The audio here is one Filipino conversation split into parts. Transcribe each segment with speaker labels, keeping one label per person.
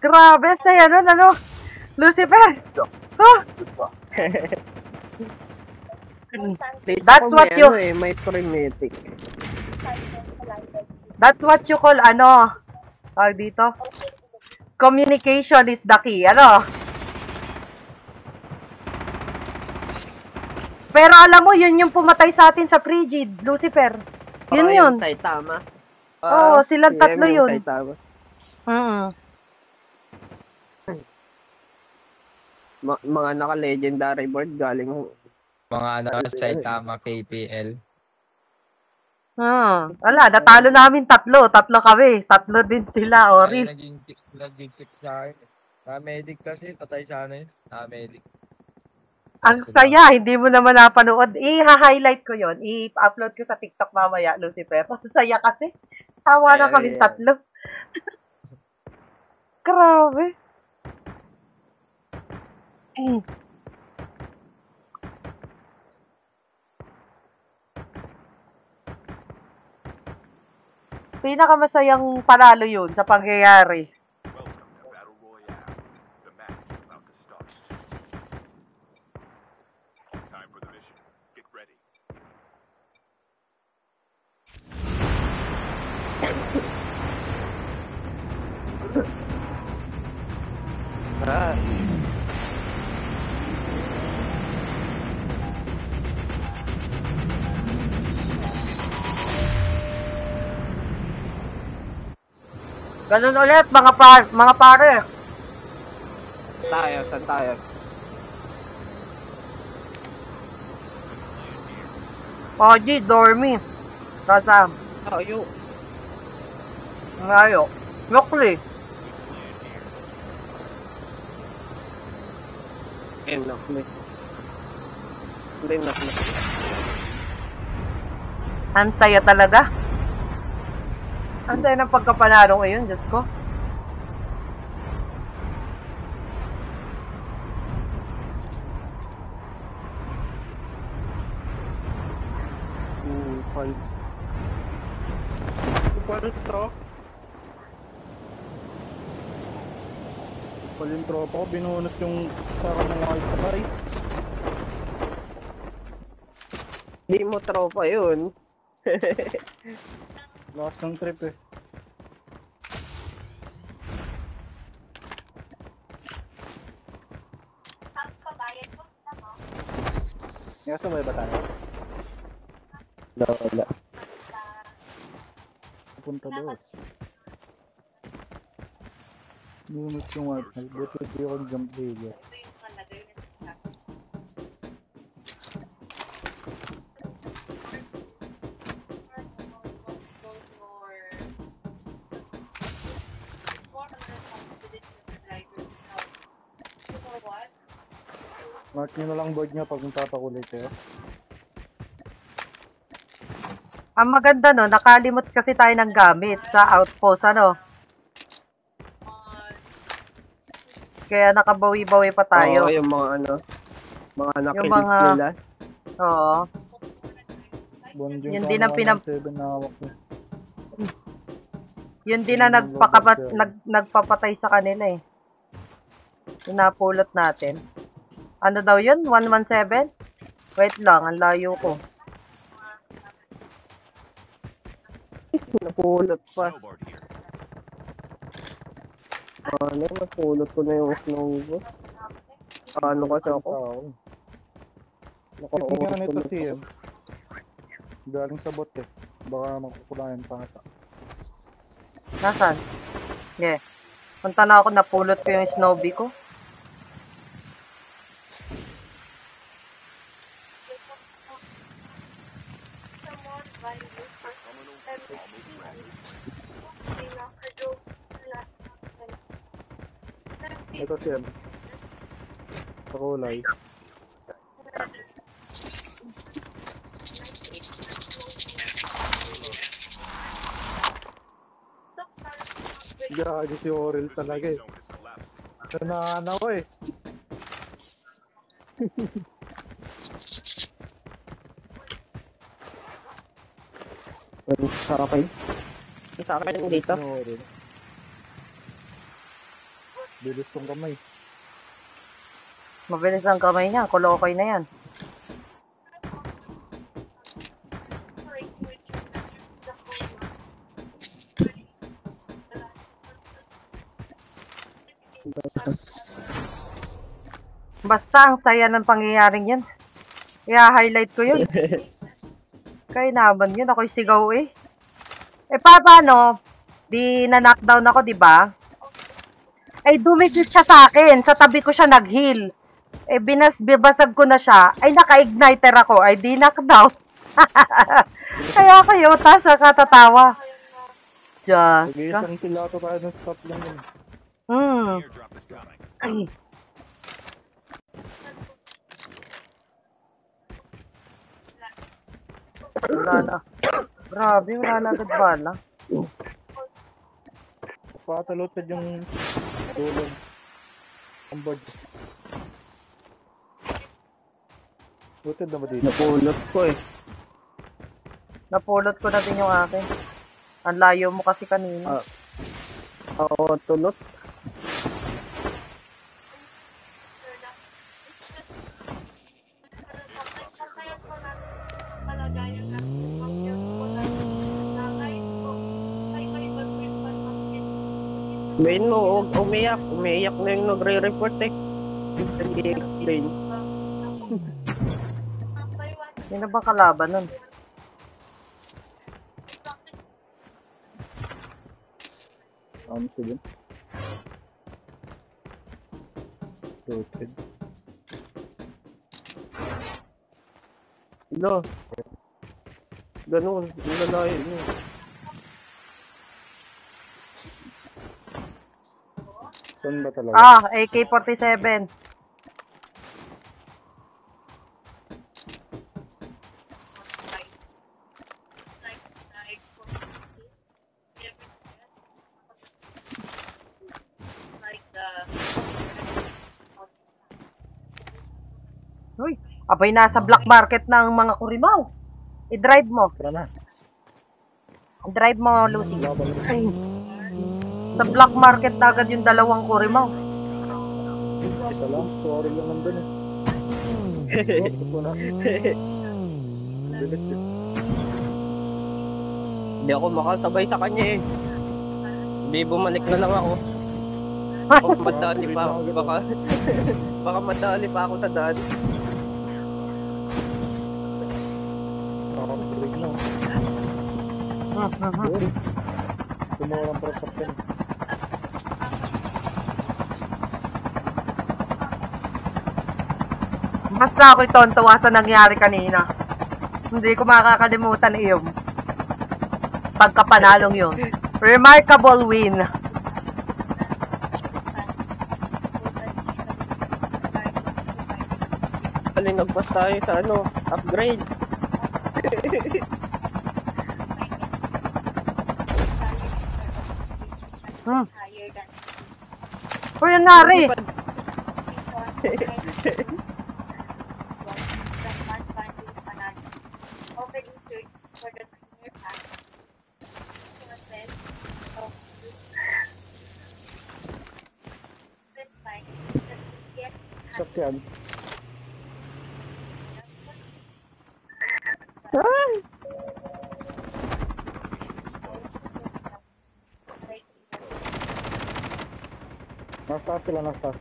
Speaker 1: Grabe, saya nun, ano? Lucifer! Huh? That's what you...
Speaker 2: may frenetic.
Speaker 1: That's what you call, ano? Tawag dito? Communication is the key, ano? Pero alam mo, yun yung pumatay sa atin sa Frigid, Lucifer. Yun yun.
Speaker 2: Saitama.
Speaker 1: Oo, silang tatlo yun.
Speaker 2: Mga naka-legendary board galing
Speaker 3: mga Saitama KPL.
Speaker 1: Wala, natalo namin tatlo kami. Tatlo din sila, Ori.
Speaker 3: Ay, naging tip sa akin. Na-medic kasi, patay sana yun. Na-medic.
Speaker 1: Ang saya, hindi mo naman napanood. I-highlight ko yon, i-upload ko sa TikTok mamaya, Lucifer. Ang saya kasi. Tawa na kami tatlo. Grabe. Pinakamasayang panalo yun sa pangyayari. Ganun ulit, mga pare.
Speaker 2: Saan tayo?
Speaker 1: Oji, dormi. Kasam.
Speaker 2: Tayo.
Speaker 1: Ngayo. Nukli.
Speaker 2: Nukli.
Speaker 1: Ang saya talaga. Ang saya ng pagkapanalo ngayon, Diyos ko.
Speaker 4: Yung tropa ko, binunot yung sarang ng wifi.
Speaker 2: Hindi mo tropa yun.
Speaker 4: Lakas ng trip eh. Sumay ba tayo?
Speaker 2: Wala.
Speaker 4: Punta doon. Bunot yung wifi. Buti di ako jump area. Mark nyo na lang board nyo pag magpapakulit kayo.
Speaker 1: Ang maganda no, nakalimot kasi tayo ng gamit sa outpost, ano? Kaya nakabawi-bawi pa tayo.
Speaker 2: Oo, yung mga mga nakilip nila.
Speaker 1: Oo.
Speaker 4: Yun
Speaker 1: din ang yun din ang nagpapatay sa kanila eh. Yung napulot natin. Ano daw yun? 117? Wait lang, ang layo ko.
Speaker 2: Napulot pa. Napulot ko na yung snow ko. Ano kasi ako?
Speaker 4: Hindi nga nito siya. Galing sa bot eh. Baka makukulayan pa ata.
Speaker 1: Nasaan? Yeah. Punta na ako, napulot ko yung snowbee ko.
Speaker 4: Ito siya. Sa kulay. Gagi si Orel talaga eh. Nananaw eh.
Speaker 2: Sa akin. Sa akin dito.
Speaker 4: Panoorin. Bilis kong kamay.
Speaker 1: Mabilis ang kamay niya. Kulokoy na yan. Basta ang saya ng pangyayaring yun. I-highlight ko yun. Kaya naman yun. Ako'y sigaw eh. Eh paano? Di na-knockdown ako, di ba? Ay dumikit siya sa akin. Sa tabi ko siya nag-heal. Eh bibasag ko na siya. Ay naka-igniter ako. Ay di knockdown. Kaya kayo, tas katatawa. Just ka.
Speaker 4: Nag-iisang pilato tayo ng stop lang yun.
Speaker 5: Airdrop is coming.
Speaker 1: Wala na. Grabe, wala na agad bala.
Speaker 4: Patalotad yung tulong. Ang board. Looted na ba dito?
Speaker 2: Napulot ko eh.
Speaker 1: Napulot ko na din yung akin. Ang layo mo kasi kanina.
Speaker 2: Ako tulot. Bain mo, umiyak. Umiyak na yung nagre-report eh. Hindi explain.
Speaker 1: Sino ba kalaban nun?
Speaker 4: Sige. Looted.
Speaker 2: No. Ganun, lalayo mo.
Speaker 4: Saan ba talaga?
Speaker 1: AK-47. Uy, abay nasa black market ng mga kurimaw. I-drive mo.
Speaker 4: Tara na.
Speaker 1: I-drive mo, Lucy.
Speaker 4: Laban na.
Speaker 1: Sa black market na agad yung dalawang kurimaw.
Speaker 4: Isa lang. Sorry lang nandun eh. Ito na. Bilis eh.
Speaker 2: Hindi ako makasabay sa kanya eh. Hindi bumalik na lang ako. Baka madali pa ako. Baka madali pa ako sa daan.
Speaker 4: Nakakapilig na. Tumurang protection.
Speaker 1: Basta ako'y tontuwa sa nangyari kanina. Hindi ko makakalimutan iyon. Pagkapanalong yun. Remarkable win.
Speaker 2: Galing nagpas tayo sa upgrade.
Speaker 1: Uy, ang nari.
Speaker 4: Sakyan. Nastas sila, nastas.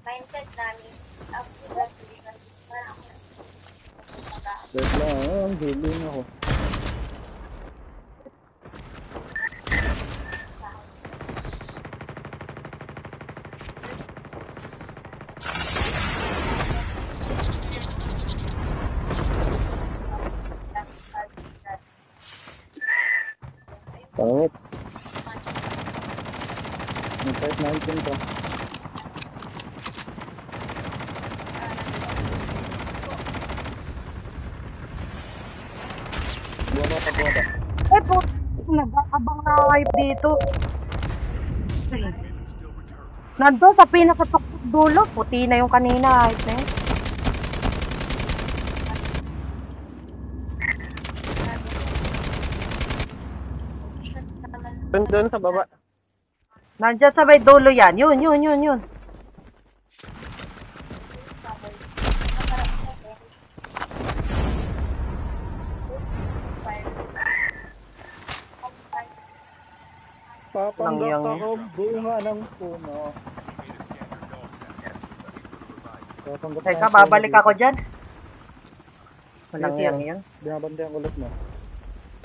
Speaker 5: Airdrop is coming.
Speaker 4: Wait lang, healing ako. Pangit. May type 19 pa.
Speaker 1: ka bang na-hype dito? Nandun sa pinakatuktok dulo. Puti na yung kanina. Hype na yun.
Speaker 2: Doon sa baba.
Speaker 1: Nandyan sa may dulo yan. Yun.
Speaker 4: Papanggap
Speaker 1: Langyang
Speaker 4: ako bunga ng puno. Papanggap
Speaker 1: Teka,
Speaker 4: ng puno
Speaker 1: babalik
Speaker 4: dito.
Speaker 1: ako dyan. Walang yang yan.
Speaker 4: Binabantayan ulit mo.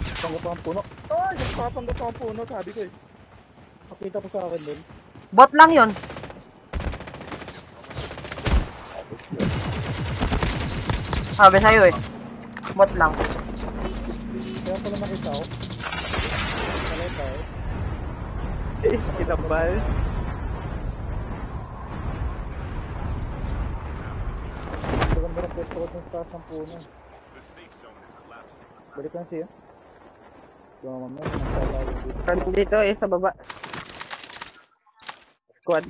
Speaker 4: Papanggap ang puno. Ay, nagpapanggap ang puno, sabi ko eh. Pakita mo sa akin dun.
Speaker 1: Bot lang yun. Sabi sa'yo eh. Bot lang.
Speaker 4: Kaya pala nakita ko. Pala tayo.
Speaker 2: Kinabal.
Speaker 4: Maganda ng pwesto ko sa taas ng puno. Balik lang siya. Yung mamaya, nagtatawag dito.
Speaker 2: Dito eh, sa baba. Squad.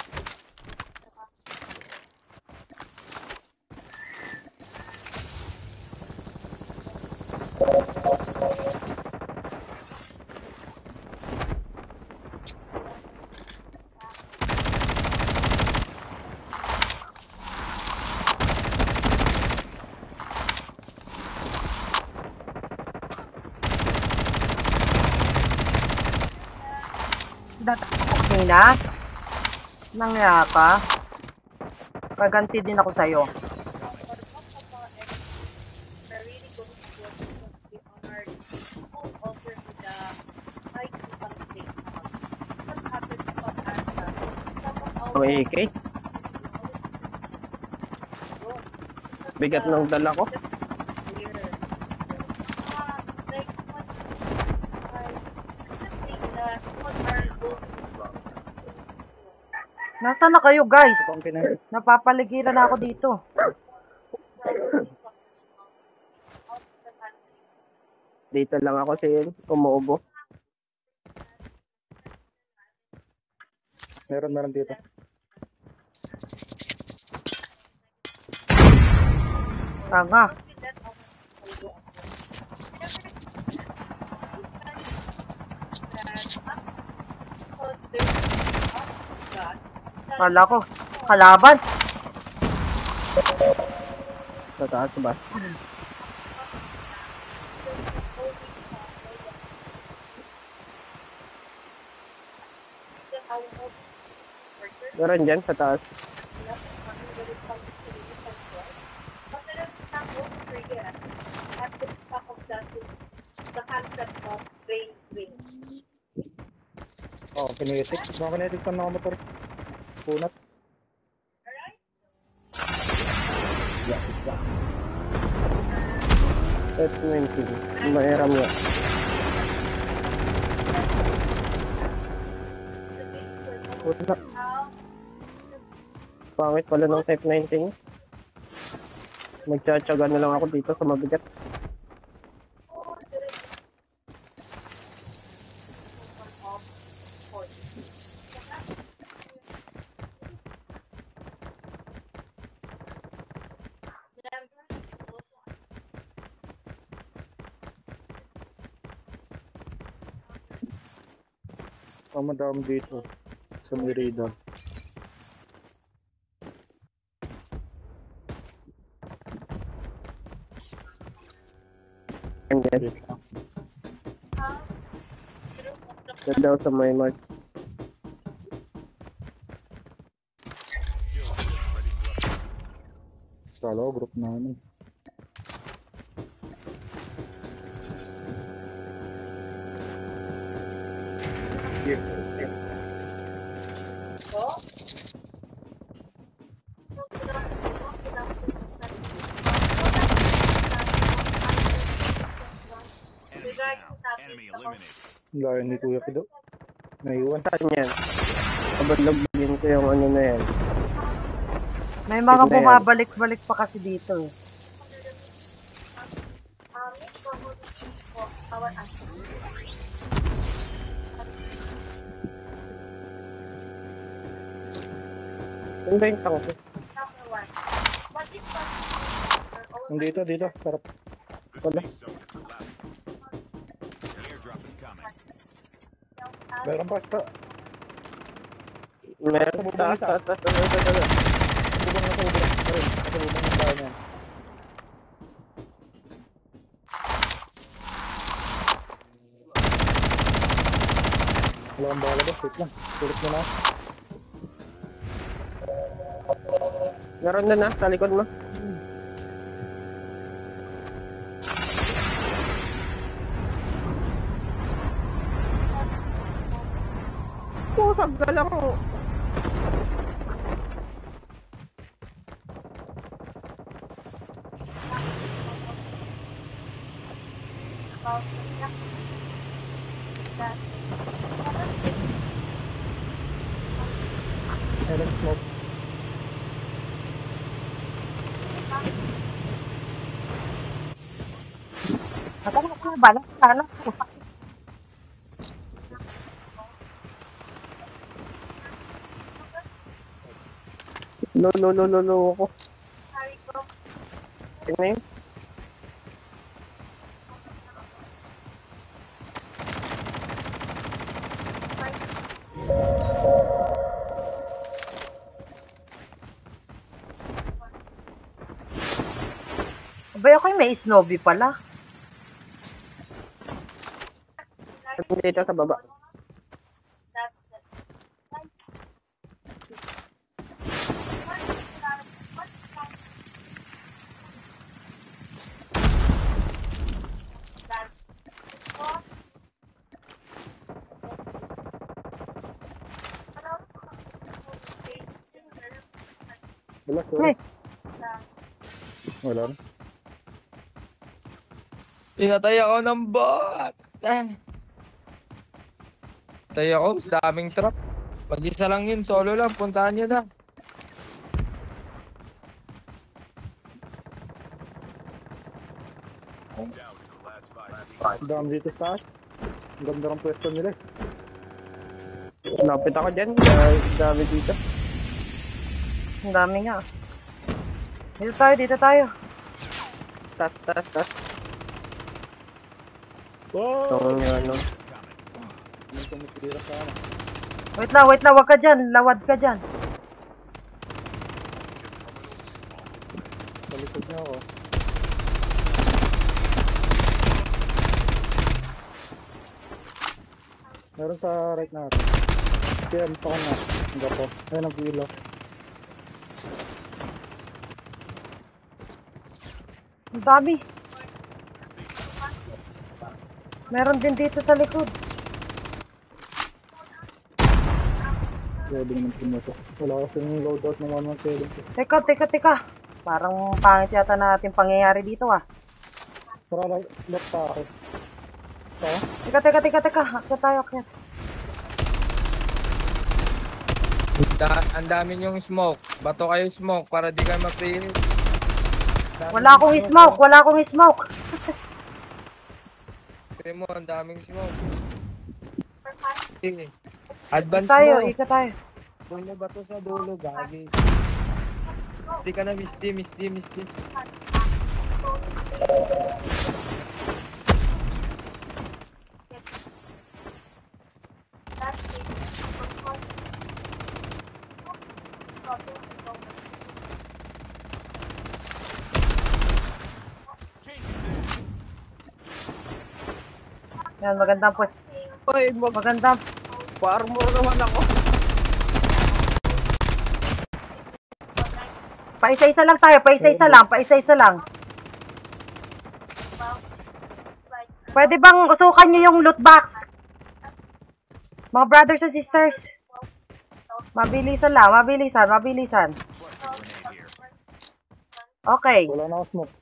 Speaker 1: Okay na? Nangyaya ka? Kaganti din ako sa'yo.
Speaker 2: Ang AK. Bigat ng dala ko.
Speaker 1: Nasaan na kayo guys?
Speaker 4: Ito ang pinag...
Speaker 1: Napapaligiran na ako dito.
Speaker 2: Dito lang ako si umuubo.
Speaker 4: Meron dito.
Speaker 1: Tanga. Kala ko, kalaban.
Speaker 2: Sa taas ba? Meron dyan sa taas.
Speaker 4: Oh, kinetic. Mga kinetic pa na motor. Punat.
Speaker 2: That's 20. Mairam yan. Puta. Pangit pala ng Type 19. Magtsatsaga na lang ako dito sa mabigat.
Speaker 4: Madami dito. Sa Merida.
Speaker 2: Andyan. Yan daw sa may mark.
Speaker 4: Kala ko group namin.
Speaker 5: Enemy down. Enemy eliminated.
Speaker 4: Layo ni Kuya Kido. Naiwan.
Speaker 2: Saan yan? Kabadlagin ko yung ano na yan.
Speaker 1: May mga
Speaker 2: Ito na yan.
Speaker 1: bumabalik-balik pa kasi dito eh.
Speaker 2: Ano ba yung tank?
Speaker 4: Dito, dito. Sarap. Wala.
Speaker 5: The airdrop is coming.
Speaker 4: Meron pa.
Speaker 2: Meron taas.
Speaker 4: Subang na subang. Ayun, subang ng bahay na yan. Wala kang bahala ba? Wait lang. Sulit mo na.
Speaker 2: Meron na sa likod mo. Pusag ka lang.
Speaker 4: Meron smoke.
Speaker 1: Matala ko, balas ka na.
Speaker 2: Lolo ako. Tingnan yun.
Speaker 1: Abay ako may snowbie pala.
Speaker 2: Dito sa baba.
Speaker 4: Wala,
Speaker 1: Ay,
Speaker 4: sorry. Wala na.
Speaker 3: Pinatay ako ng bot! Patay ako, daming trap. Mag-isa lang yun, solo lang, puntahan nyo na.
Speaker 5: Down to the last 5
Speaker 4: Ang dami dito sa taas. Ang ganda ng pwesto nila.
Speaker 2: Lapit ako dyan. Dami dito.
Speaker 1: ang dami nga. Dito tayo.
Speaker 2: Tas.
Speaker 4: Wow!
Speaker 2: Tawang yung ano.
Speaker 4: May tumitira sa ano.
Speaker 1: Wait lang, wag ka dyan. Lawad ka dyan.
Speaker 4: Sa likod niya ako. Meron sa right natin. Kaya pa ko na. Ang gapo. Ayun ang ilaw.
Speaker 1: Ang dami. Meron din dito sa likod.
Speaker 4: Pwede naman pumuto. Wala kasi yung loadout ng 117.
Speaker 1: Teka. Parang pangit yata natin pangyayari dito ah.
Speaker 4: Tara, left pa ako.
Speaker 1: Teka. Akyat tayo.
Speaker 3: Ang dami yung smoke. Bato kayo smoke para di kayo mapili.
Speaker 1: Wala akong smoke.
Speaker 3: Tignan mo, ang daming smoke. Sige. Advance mo.
Speaker 1: Ika tayo.
Speaker 3: Kung mo bato sa dulo, gagi. Misty ka na, misty.
Speaker 1: Yan, magandang pos.
Speaker 2: Uy,
Speaker 1: Magandang.
Speaker 2: armor naman ako.
Speaker 1: Paisa-isa lang tayo. Paisa-isa lang. Pwede bang usukan nyo yung loot box? Mga brothers and sisters. Mabilisan lang. Okay.
Speaker 4: Wala na ako smoke.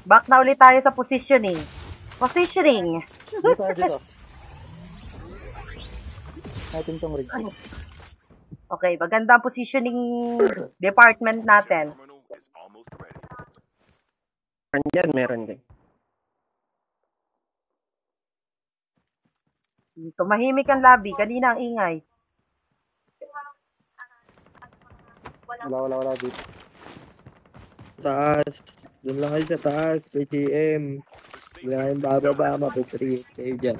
Speaker 1: Back na ulit tayo sa positioning.
Speaker 4: Dito. Natin tong rig.
Speaker 1: Okay, maganda ang positioning department natin.
Speaker 5: terminal is almost ready.
Speaker 2: Meron din.
Speaker 1: Tumahimik ang lobby. Kanina ang ingay.
Speaker 4: Wala dito.
Speaker 3: Taas. Doon lang kayo sa taas. PGM. Wala kayong bababa. Mapitrigit kayo dyan.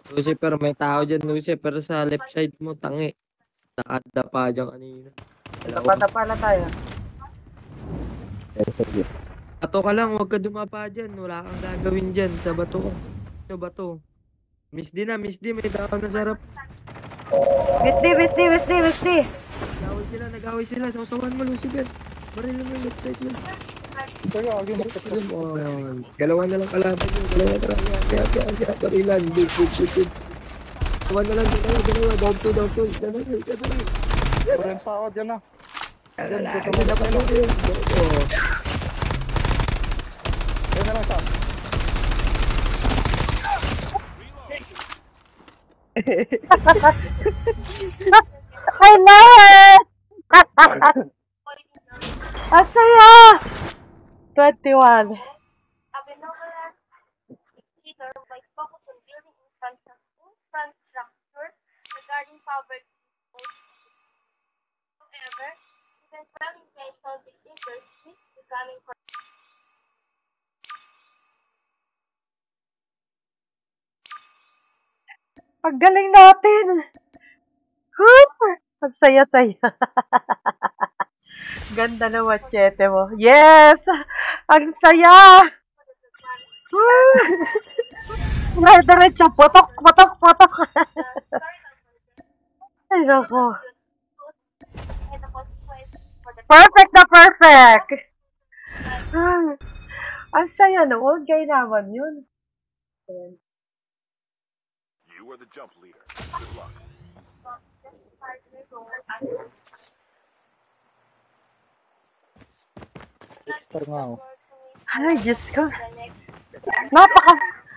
Speaker 3: Lucifer, may tao dyan, Lucifer, sa left side mo, tangi. Nakadapa dyan kanina.
Speaker 1: Tapa-tapa na tayo.
Speaker 3: Bato ka lang, huwag ka dumapa dyan. Wala kang gagawin dyan. Sa bato. Sa bato. Miss D, may tao na sarap.
Speaker 1: Miss D.
Speaker 3: Nag-away sila. Sausawan mo, Lucifer. Baril mo yung left side mo.
Speaker 4: Kaya, agi mo.
Speaker 3: Galawan na lang kalaban nyo. Kaya, barilan. Big. Galawan na lang, dalawa. Down to. Dalawa.
Speaker 4: Parang pa ako dyan na. Ayun na lang sa.
Speaker 1: I love it! Ang saya! 21.
Speaker 6: Leader might focus on building infrastructure regarding poverty. However, even well-intentioned leaders risk becoming
Speaker 1: Ang galing natin! Ang saya-saya. Ganda na machete mo. Yes! Ang saya! Diretso, potok. Ay, nako. Perfect na perfect! Ang saya noon. Kaya naman yun.
Speaker 5: You are the jump leader. Good luck.
Speaker 4: Star nga ako.
Speaker 1: Ay, Diyos ko.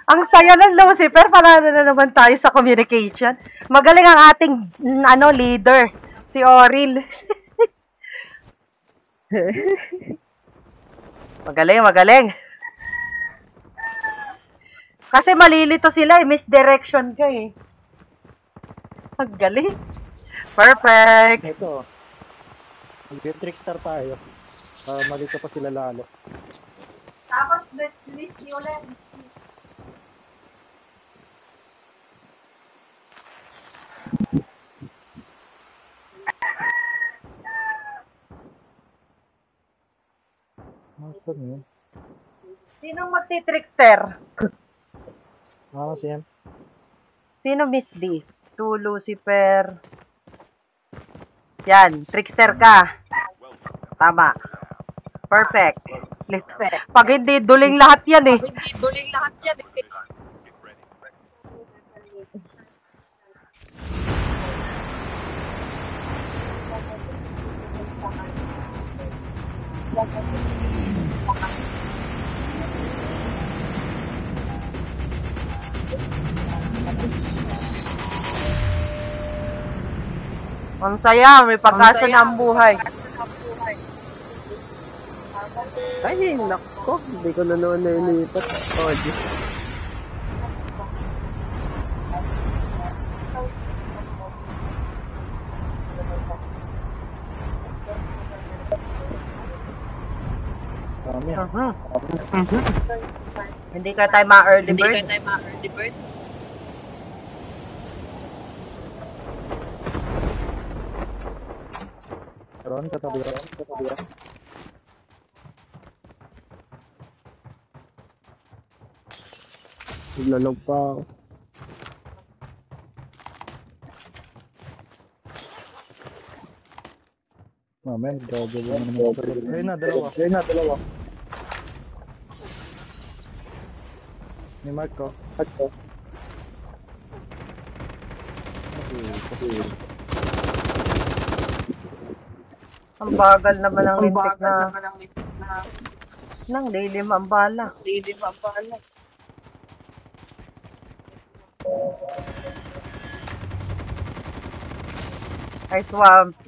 Speaker 1: Ang saya ng Lucifer. Panalo na naman tayo sa communication. Magaling ang ating, leader. Si Oril. Magaling. Kasi malilito sila eh. Misdirection ka eh. Ang galing. Perfect.
Speaker 4: Ito. Mag-trickstar tayo. Malito pa sila lalo.
Speaker 6: Tapos, list nyo ulit.
Speaker 4: Saan yun?
Speaker 1: Sinong magti-trickster?
Speaker 4: Siyem.
Speaker 1: Sino Miss D? To Lucifer. Yan, trickster ka. Tama. Perfect. Pag hindi, duling lahat yan eh.
Speaker 5: Get ready.
Speaker 1: Ang saya, may pag-asa na ang buhay.
Speaker 2: Ay, nako. Hindi ko na noon nailipat. Oh, Diyos.
Speaker 4: Dami.
Speaker 1: Hindi ka tayo ma-early bird.
Speaker 4: Ron, katabi.
Speaker 3: Naglalog pa ako.
Speaker 4: Men, gago ba naman ito? Ayun na, dalawa. Ni Mark ko.
Speaker 1: Ang bagal naman ang lintik na nang lilim ang bala. Ay, swamp.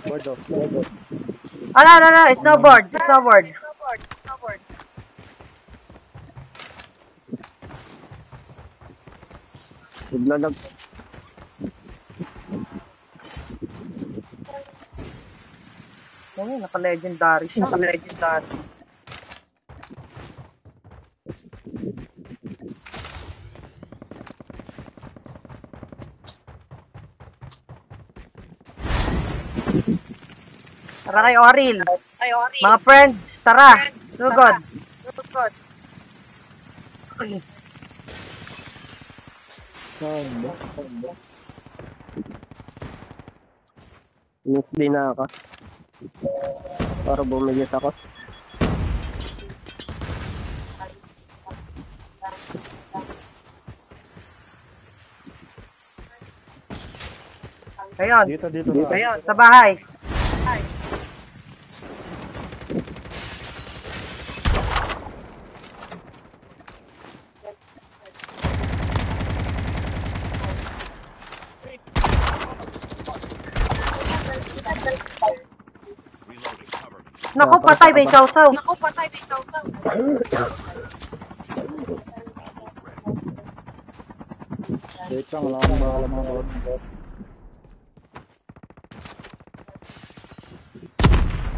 Speaker 4: Board off.
Speaker 1: Snowboard.
Speaker 2: Naglalag.
Speaker 1: Ayun, naka-legendary siya. Naka-legendary. Tara kay Oril. Mga friends, tara. Sugod.
Speaker 3: Saan ba?
Speaker 2: Miss din na ako. Para bumigis ako.
Speaker 1: Ayun.
Speaker 4: Dito.
Speaker 1: Ayun, sa bahay.
Speaker 5: Reloading. Cover me.
Speaker 1: Naku, patay may sausaw.
Speaker 4: Wait lang, wala akong bahala mga bot.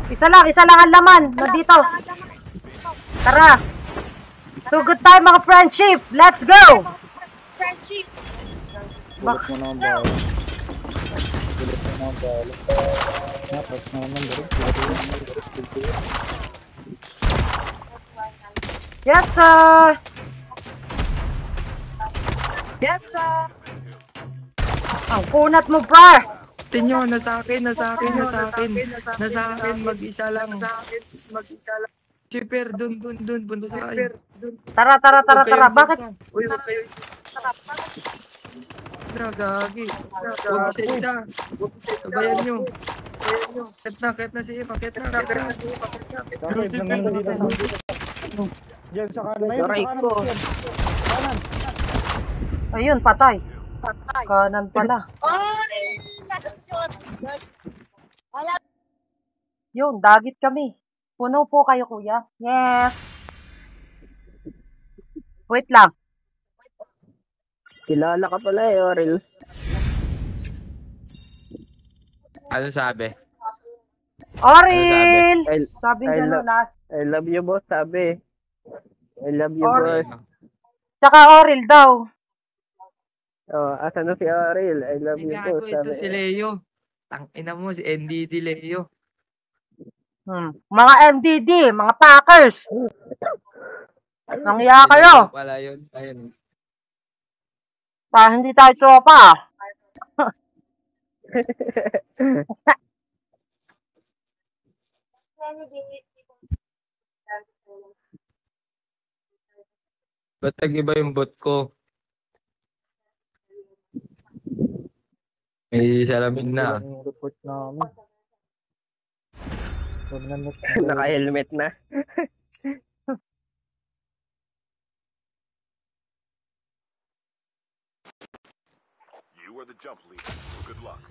Speaker 1: Isa lang ang laman. Nandito. Tara. Sugod tayo mga friendship. Let's go.
Speaker 4: Bulot mo na ang bahala. Tapos naman bro.
Speaker 1: Yes, sir. Ang kunat mo, bro.
Speaker 3: Tinyo, nasa akin. Mag-isa lang. Chipper, dun, punta sa akin.
Speaker 1: Tara. Bakit?
Speaker 3: Uy, huwag kayo. Nagagi. Huwag isa. Sabayan nyo. Kahit na si Eva, kahit na.
Speaker 4: Tapos nandito dito. Diyan sa kanan.
Speaker 2: Aray ko.
Speaker 1: Ayun, patay. Kanan pala. Yun, dagit kami. Puno po kayo, kuya. Yes. Wait lang.
Speaker 2: Kilala ka pala eh, Oril.
Speaker 3: Ano sabi?
Speaker 1: Oril! Sabi
Speaker 2: I
Speaker 1: niya no,
Speaker 2: love-
Speaker 1: last.
Speaker 2: I love you, boss, sabi. I love you,
Speaker 1: Oril.
Speaker 2: boss.
Speaker 1: Tsaka Oril daw.
Speaker 2: Oh, asan na si Oril? I love
Speaker 3: Ay,
Speaker 2: you,
Speaker 3: gago,
Speaker 2: boss,
Speaker 3: ito
Speaker 2: sabi.
Speaker 3: si Leo. Tangina mo, si NDD Leo.
Speaker 1: Mga MDD, mga Packers. Nangya kayo.
Speaker 3: Wala yun. Ayun.
Speaker 1: Hindi tayo tropa.
Speaker 3: Ba't nag-iba yung bot ko? May salamin na.
Speaker 4: Ang report namin.
Speaker 2: Naka-helmet na.
Speaker 5: You are the jump leader. Good luck.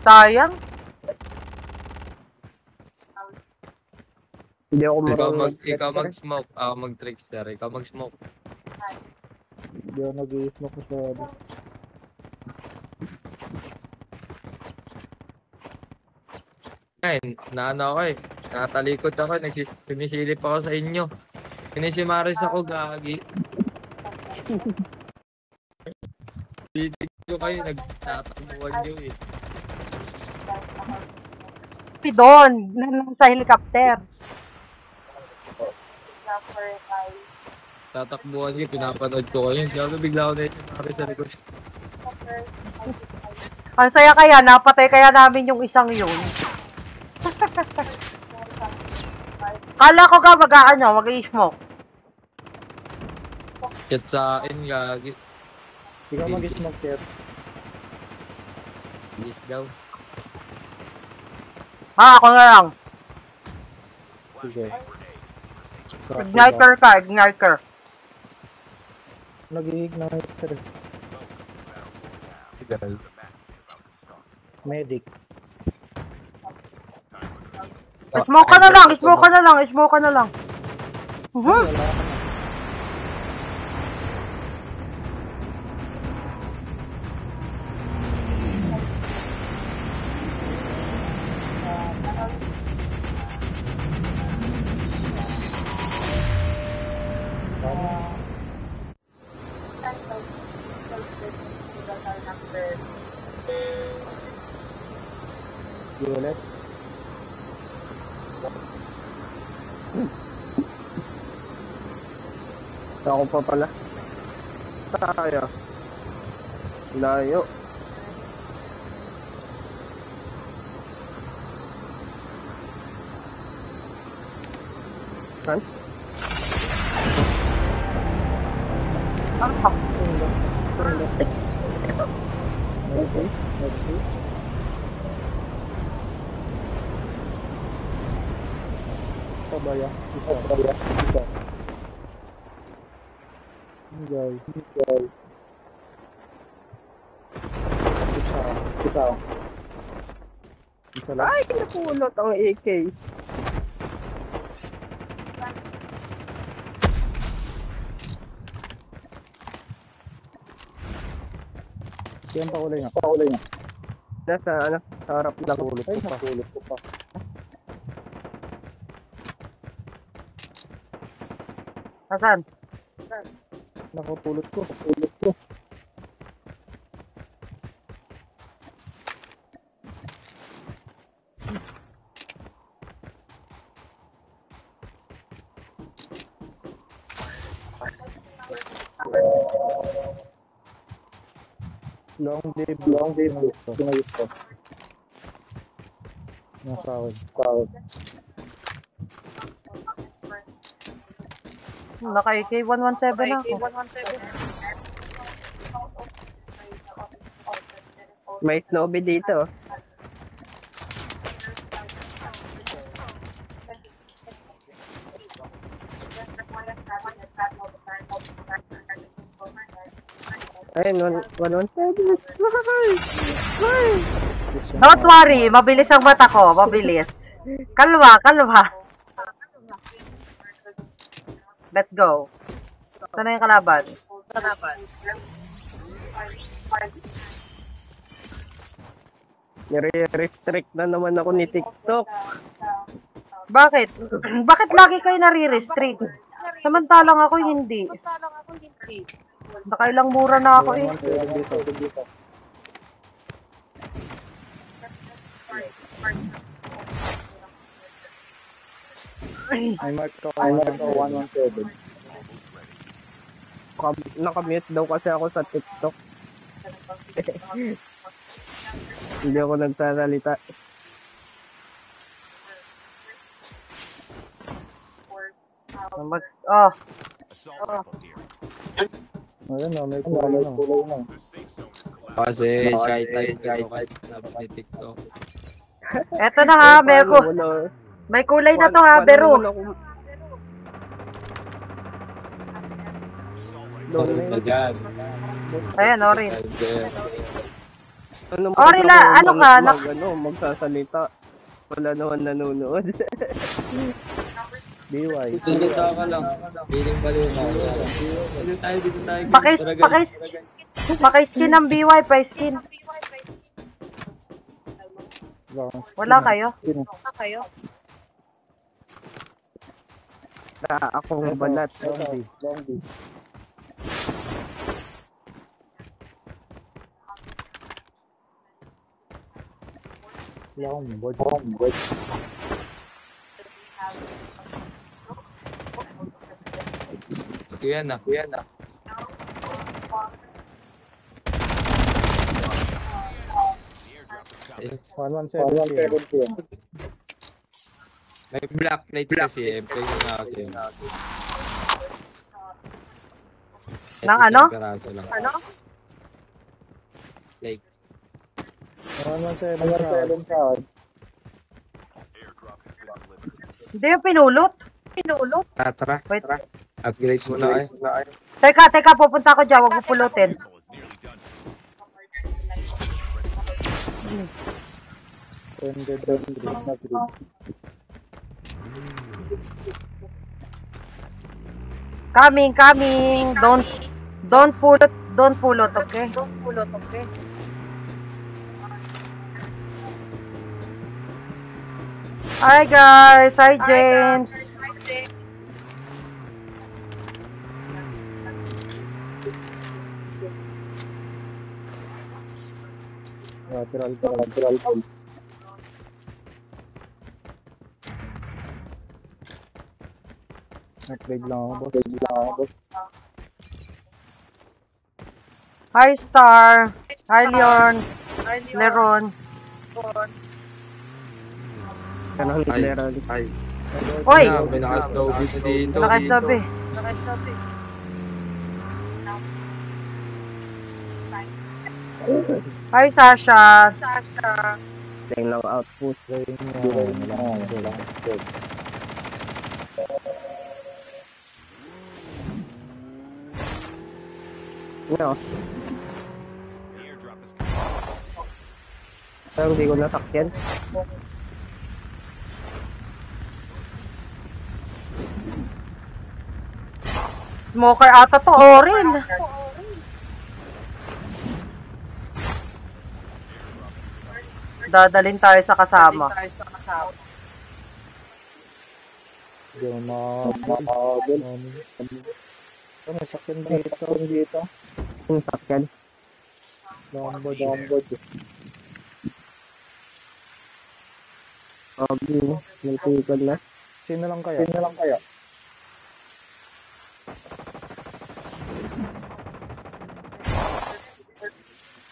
Speaker 1: Sayang.
Speaker 2: Hindi ako
Speaker 3: Ikaw
Speaker 2: marunong.
Speaker 3: ikaw mag-smoke, ako mag-trickster. Ikaw mag-smoke.
Speaker 4: Hindi ako nag-i-smoke masyado.
Speaker 3: Ngayon, naano ako eh. Natalikot ako, sumisilip ako sa inyo. Pinisimaris ako, gagi. Titig ko kayo, nagtatakbuhan nyo eh.
Speaker 1: Doon, nasa helicopter.
Speaker 3: Tatakbuhan nyo, pinapanood ko kayo. Gago, bigla ako na yun sa likod.
Speaker 1: Ang saya kaya, napatay kaya namin yung isang yun. Kala ko ka mag-i-smoke.
Speaker 3: Chat sa akin, gagi.
Speaker 4: Ikaw mag-i-smoke, sir.
Speaker 3: Yes daw.
Speaker 1: Ako na lang.
Speaker 4: Sige.
Speaker 1: Igniter ka, igniter.
Speaker 4: Nag-i-ignite, sir. Medic.
Speaker 1: Smoke ka na lang, smoke ka na lang, smoke ka na lang.
Speaker 4: Ulit.
Speaker 2: Ako pa pala. Tayo. Layo. Saan?
Speaker 4: Sabaya. Isa. Guys. Isa lang.
Speaker 2: Ay, napulot ang AK.
Speaker 4: Yan pa kulay nga.
Speaker 2: Nasa ano, sa harap lang.
Speaker 4: Ay, napulot ko pa.
Speaker 1: Asan?
Speaker 4: Nakapulot ko. Long day. Pinayos ko. Nasa akin.
Speaker 1: Naka-AK 117 ako.
Speaker 2: May snowbie dito. Ayun, 117.
Speaker 1: Don't worry, mabilis ang mata ko, mabilis. Kalma. Let's go. Saan na yung kalaban?
Speaker 2: Nire-restrict na naman ako ni TikTok.
Speaker 1: Bakit? Bakit lagi kayo nare-restrict? Samantalang ako hindi. Nakailang mura na ako eh.
Speaker 4: Dito. Ay, mark ko 117.
Speaker 2: Nakamute daw kasi ako sa TikTok. Hindi ako nagsasalita.
Speaker 4: Ayun na, may kulay na.
Speaker 3: Kasi shy type ni TikTok.
Speaker 1: Eto na ha, may kulay na to ha, Bero. Ayan, Orin. Orila, ano ka?
Speaker 2: Magsasalita. Wala naman nanonood.
Speaker 4: DY.
Speaker 3: Tulita ka lang. Feeling baliw na. Dito tayo.
Speaker 1: Pakiskin ng BY, pa-skin. Wala kayo?
Speaker 2: Akong balat.
Speaker 4: Long day. Longboard.
Speaker 3: Kuya na.
Speaker 4: 117.
Speaker 3: May black plate kasi. Pwede nga kasi.
Speaker 1: Nang ano?
Speaker 3: Ano? Plate.
Speaker 4: 117 crowd.
Speaker 1: Hindi yung pinulot.
Speaker 3: Tara.
Speaker 1: Wait.
Speaker 3: Upgrades mo na ay.
Speaker 1: Teka, pupunta ako dyan. Huwag mo pulutin. Coming. Don't pull out, okay? Hi guys, hi James.
Speaker 4: Lateral. Nag-trade lang ako, boss.
Speaker 1: Hi Star. Hi Leron.
Speaker 2: Kanang Leron. Ay.
Speaker 1: Oy,
Speaker 2: May naka-snow dito.
Speaker 1: naka-stop eh. Hi Sasha.
Speaker 2: Tingin lang outpost.
Speaker 4: Wala.
Speaker 2: No. Pero hindi ko nasakyan.
Speaker 1: Smoker ata to, Orin. Dadalhin tayo sa kasama.
Speaker 4: Hindi ako makakabal. Ano, sakyan dito?
Speaker 2: Yung sakyan.
Speaker 4: Longboard.
Speaker 2: May tikod na.
Speaker 4: Sino lang kaya?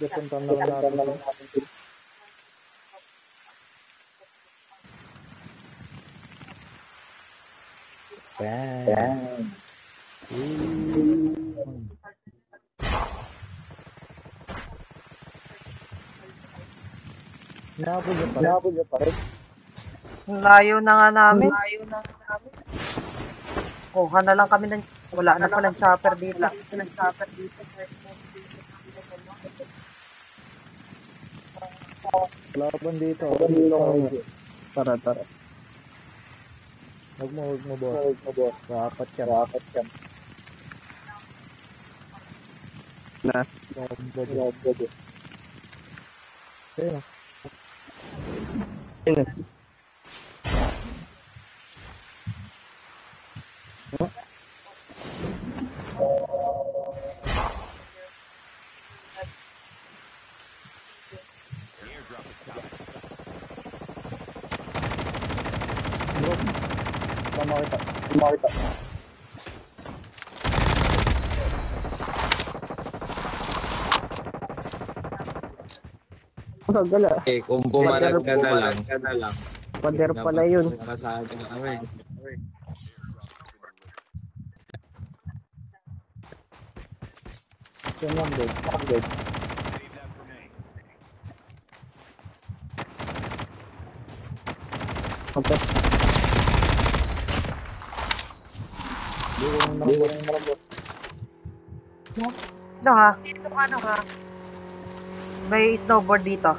Speaker 4: Punta na lang natin. Bang. Nabog niya pa rin.
Speaker 1: Layo na nga namin. Kuha na lang kami ng... Wala na palang chopper dito.
Speaker 4: Laban dito.
Speaker 2: Tara.
Speaker 4: Huwag mo, boss. Rapat yan.
Speaker 2: Na.
Speaker 4: Longboard. Ayun.
Speaker 2: Ayun.
Speaker 4: Tama kita.
Speaker 2: Gala.
Speaker 7: Kung bumanag ka na lang.
Speaker 2: Pader pala yun.
Speaker 7: Nakasabi na kami.
Speaker 4: Yan lang, boss.
Speaker 2: Okay.
Speaker 1: Sino ha? May snowboard dito.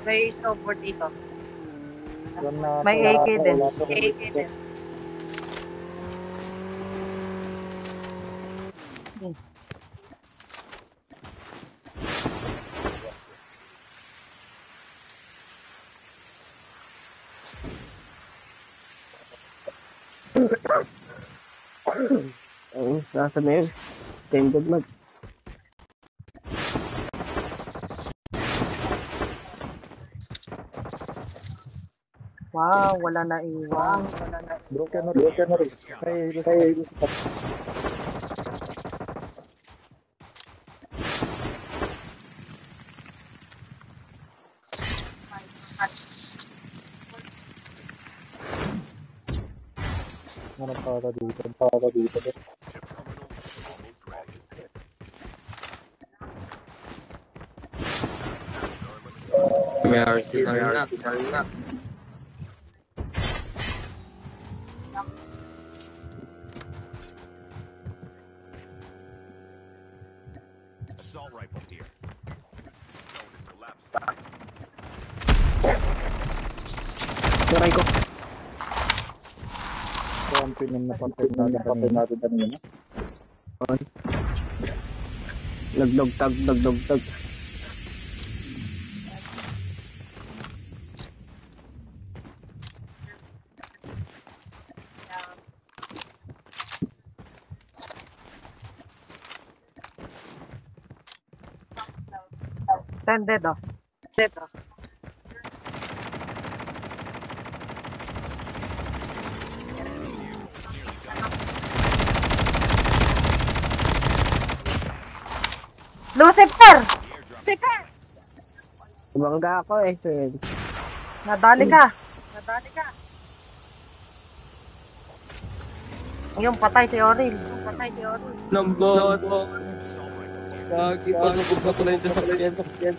Speaker 1: May AK din.
Speaker 2: Nasa na yun. Tended mag.
Speaker 1: Wow, wala na iwan.
Speaker 4: Broken na rin. Hey, para dito.
Speaker 7: May RC na.
Speaker 5: Assault rifle here. Zone is collapsed.
Speaker 2: Saray ko.
Speaker 4: Ito ang pinim na patay natin kanina.
Speaker 2: Nagdogtag.
Speaker 1: Tended, oh. Lucifer!
Speaker 2: Bumangga ako eh.
Speaker 1: Nadali ka. Yung patay si Oril.
Speaker 7: Nambot mo. Lagi pa nabugak ko na yung sasakyan.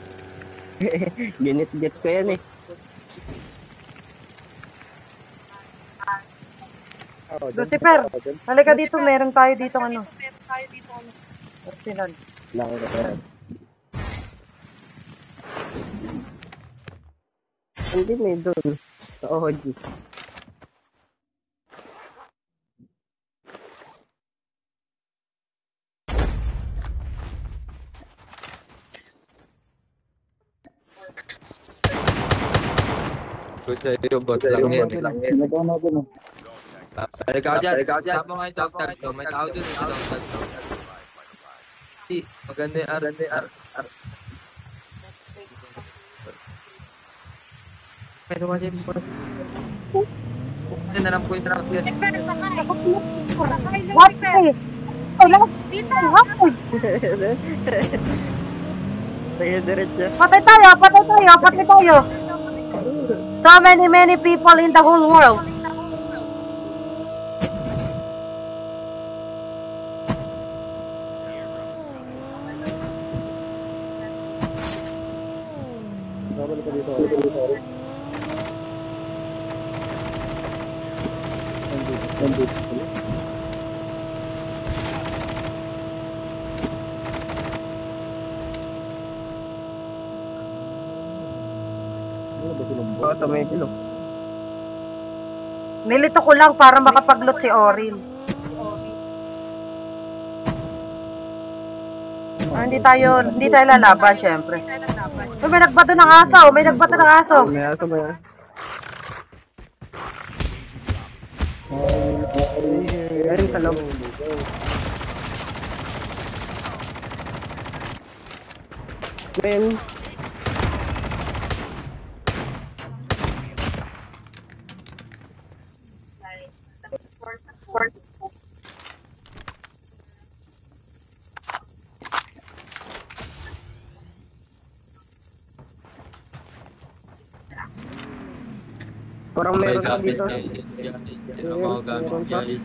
Speaker 2: Ginit-git ko yan eh.
Speaker 1: Lucifer, halika dito. Meron tayo dito ano. Arsenal.
Speaker 2: Hindi may doon. Sa OG.
Speaker 7: Good sa'yo, bot lang yan.
Speaker 4: Nagawa natin.
Speaker 7: Balik ako dyan. Tama nga yung dog tag to. May tao dun yung dog tag to. Maganda yung R. Pero kasi yung bot. Hindi na lang po yung trap yan.
Speaker 1: What the?
Speaker 2: Sige, diretso.
Speaker 1: Patay tayo. So many people in the whole world.
Speaker 4: Babalik ka dito. Nandito.
Speaker 2: Ito may kilo.
Speaker 1: Nilito ko lang para makapag-loot si Oril. Hindi tayo lalaban, syempre. May nagbato ng aso.
Speaker 2: May aso ba yan? Ayun sa loob. Men. Parang
Speaker 7: May
Speaker 2: meron pa
Speaker 7: gamit
Speaker 2: dito.
Speaker 7: guys. Sino mga gamit guys?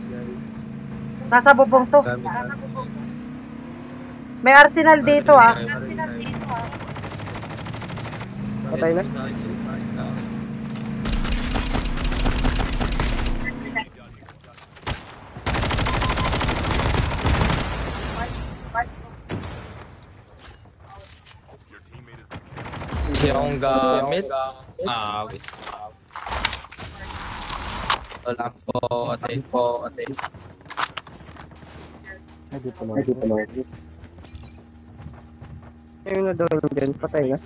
Speaker 1: Nasa bubong to. May arsenal dito, ah.
Speaker 2: Patay na.
Speaker 7: Sirong gamit. Wait. Wala po, ate.
Speaker 4: Ay, dito na.
Speaker 2: Ayun na doon din. Patay na.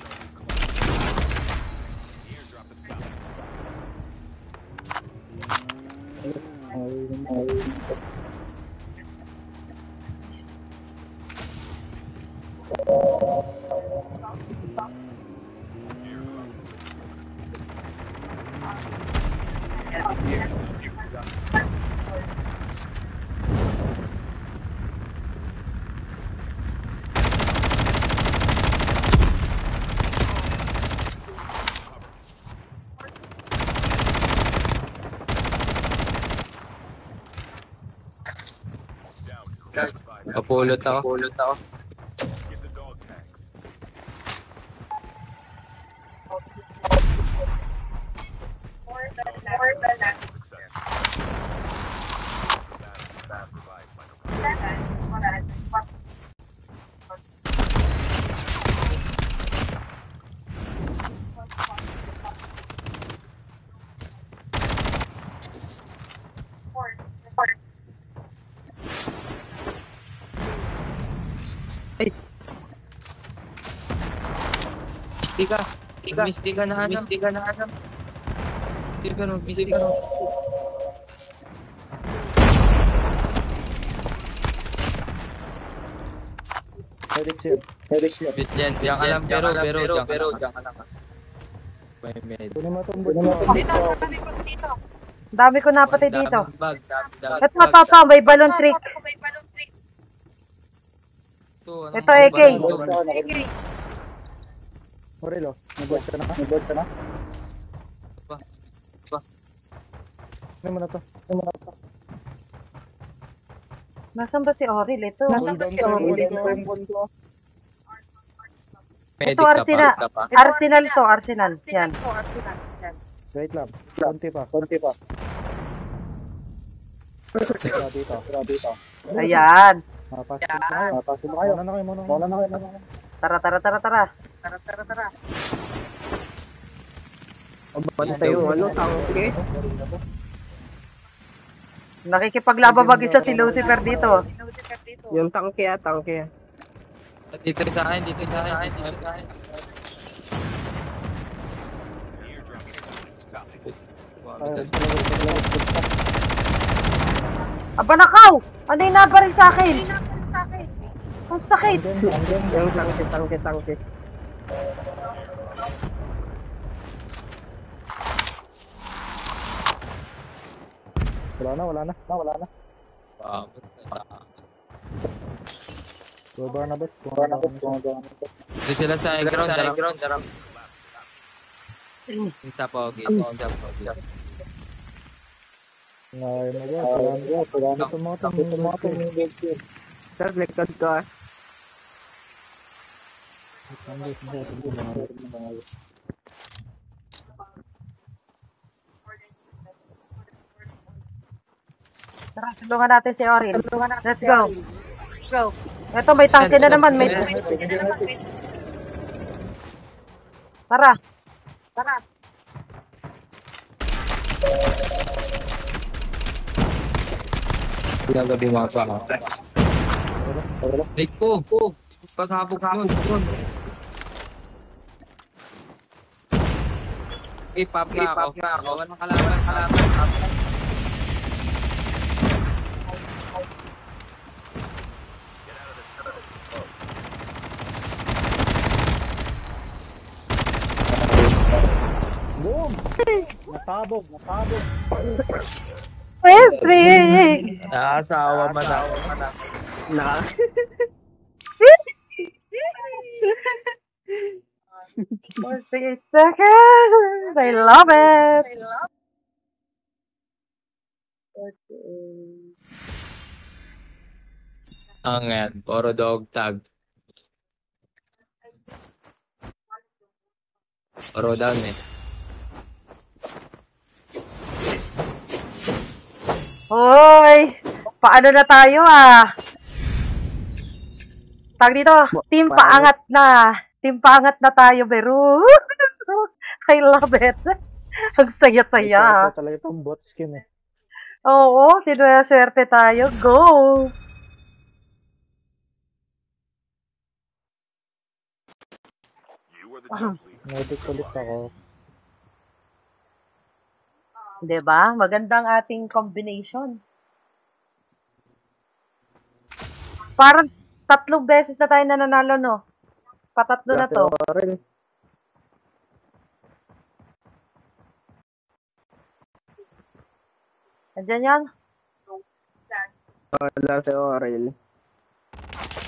Speaker 7: Kapulot ako.
Speaker 5: Get the dog tags. That provides final
Speaker 7: Misty ka na hanap. Misty ka na.
Speaker 4: Medic siya.
Speaker 7: Diyan ka lang, pero diyan ka lang. May med.
Speaker 4: Kunin mo itong bot.
Speaker 1: Ang dami ko napatay dito.
Speaker 7: Bag.
Speaker 1: Ito, may balloon trick. Ito, AK.
Speaker 4: Morelo, nag-board ka na? Kunin mo na to.
Speaker 1: Nasaan ba si Oril? Ito.
Speaker 7: Medic
Speaker 1: Ito, Arsenal.
Speaker 7: ka pa.
Speaker 1: Arsenal to, Arsenal. Yan.
Speaker 4: Wait lang. Konti pa. Dito.
Speaker 1: Ayan.
Speaker 4: Pasin mo kayo. Wala na kayo.
Speaker 1: Tara.
Speaker 2: Basta yung tangke.
Speaker 1: Nakikipaglababag isa si Lucifer dito.
Speaker 2: Yung tangke.
Speaker 7: Dito sa akin.
Speaker 1: Aba nakaw! Ano yung nabaril sa akin? Ang sakit!
Speaker 2: Yung tangke.
Speaker 4: Wala na. Baba na ba?
Speaker 7: Dito sila sa ground. Isa pogi.
Speaker 4: Wala na tumotong.
Speaker 2: Sir, likod ko.
Speaker 1: Tara, tulungan natin si Oril. Let's go. Ito, may tangke na naman. Tara.
Speaker 7: Gabi mga pa. Like po. Pasabog nun. Pop na ako. Walang kalaban.
Speaker 4: Boom! Natabog.
Speaker 1: Wesley!
Speaker 7: Nakasawa man ako.
Speaker 2: Na.
Speaker 1: 48 seconds! I love it!
Speaker 7: Ang yan, puro dog tag. Puro down eh.
Speaker 1: Hoy! Paano na tayo Tag dito, team paangat na. Team paangat na tayo, Beru. I love it. Ang saya-saya.
Speaker 4: Talaga itong bot skin eh.
Speaker 1: Oo, sinwerte tayo. Go!
Speaker 5: You are the jump leader.
Speaker 4: Medic ulit ako.
Speaker 1: Diba? Magandang ating combination. Parang 3 beses na tayo nananalo, no? Patatlo na to. Andyan yan?
Speaker 2: Wala si Orel.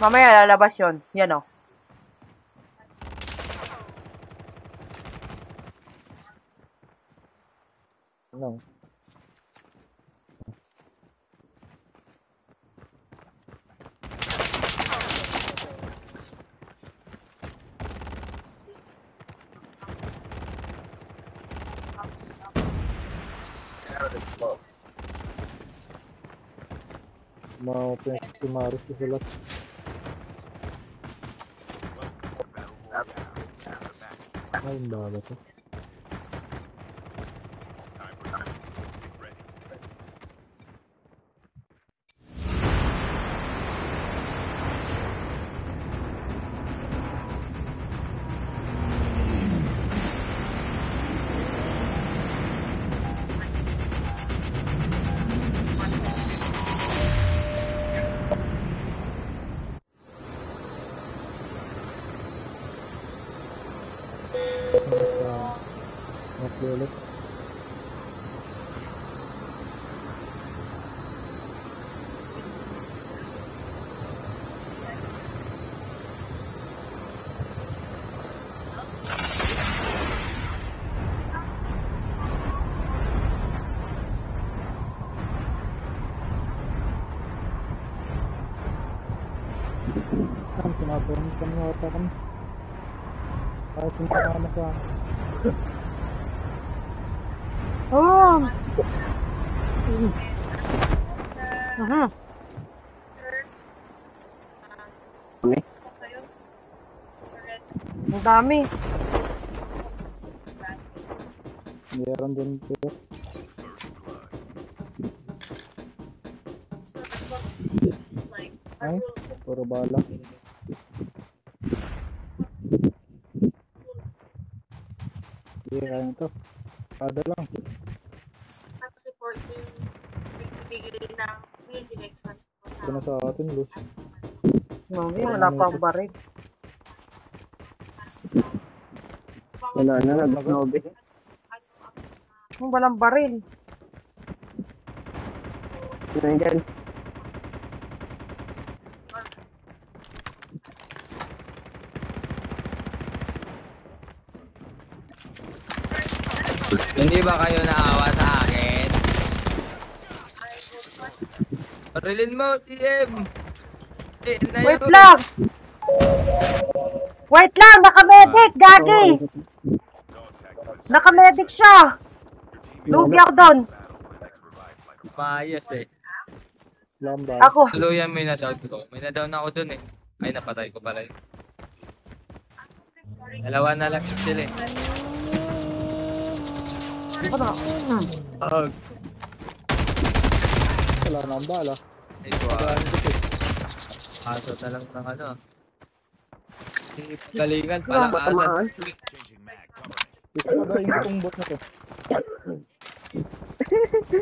Speaker 1: Mamaya lalabas yun. Yan, o.
Speaker 4: Ano? Mga si Maris sa sulat. Ay, ang bago to. ulit. Saan sinabon kami yata kami? Kahit yung kasama sa
Speaker 1: Oh! Ang dami.
Speaker 4: meron din po. Ay, puro bala. Hindi, kaya nito. Kada lang. Ito na sa atin, Luz.
Speaker 1: Mami, wala pang baril.
Speaker 2: Wala na, nag-snobe.
Speaker 1: Walang baril.
Speaker 2: Ano yun dyan?
Speaker 7: Hindi ba kayo naawa sa akin? Parilin mo, TM!
Speaker 1: Wait lang! Wait lang! Nakamedic! Gagi! Nakamedic siya! Lugi ako doon!
Speaker 7: Maayos eh.
Speaker 4: Lamba.
Speaker 1: Ako!
Speaker 7: Tuluyan may na-down ko. May na-down ako dun eh. Ay, napatay ko pala yun. Dalawa na lang sila eh.
Speaker 1: Ano?
Speaker 7: Oh,
Speaker 4: Wala na ang bala.
Speaker 7: ito aso na lang ng ano. Galingan pala asan.
Speaker 5: Changing mag. Cover me.
Speaker 4: Isadahin ko tong bot na to.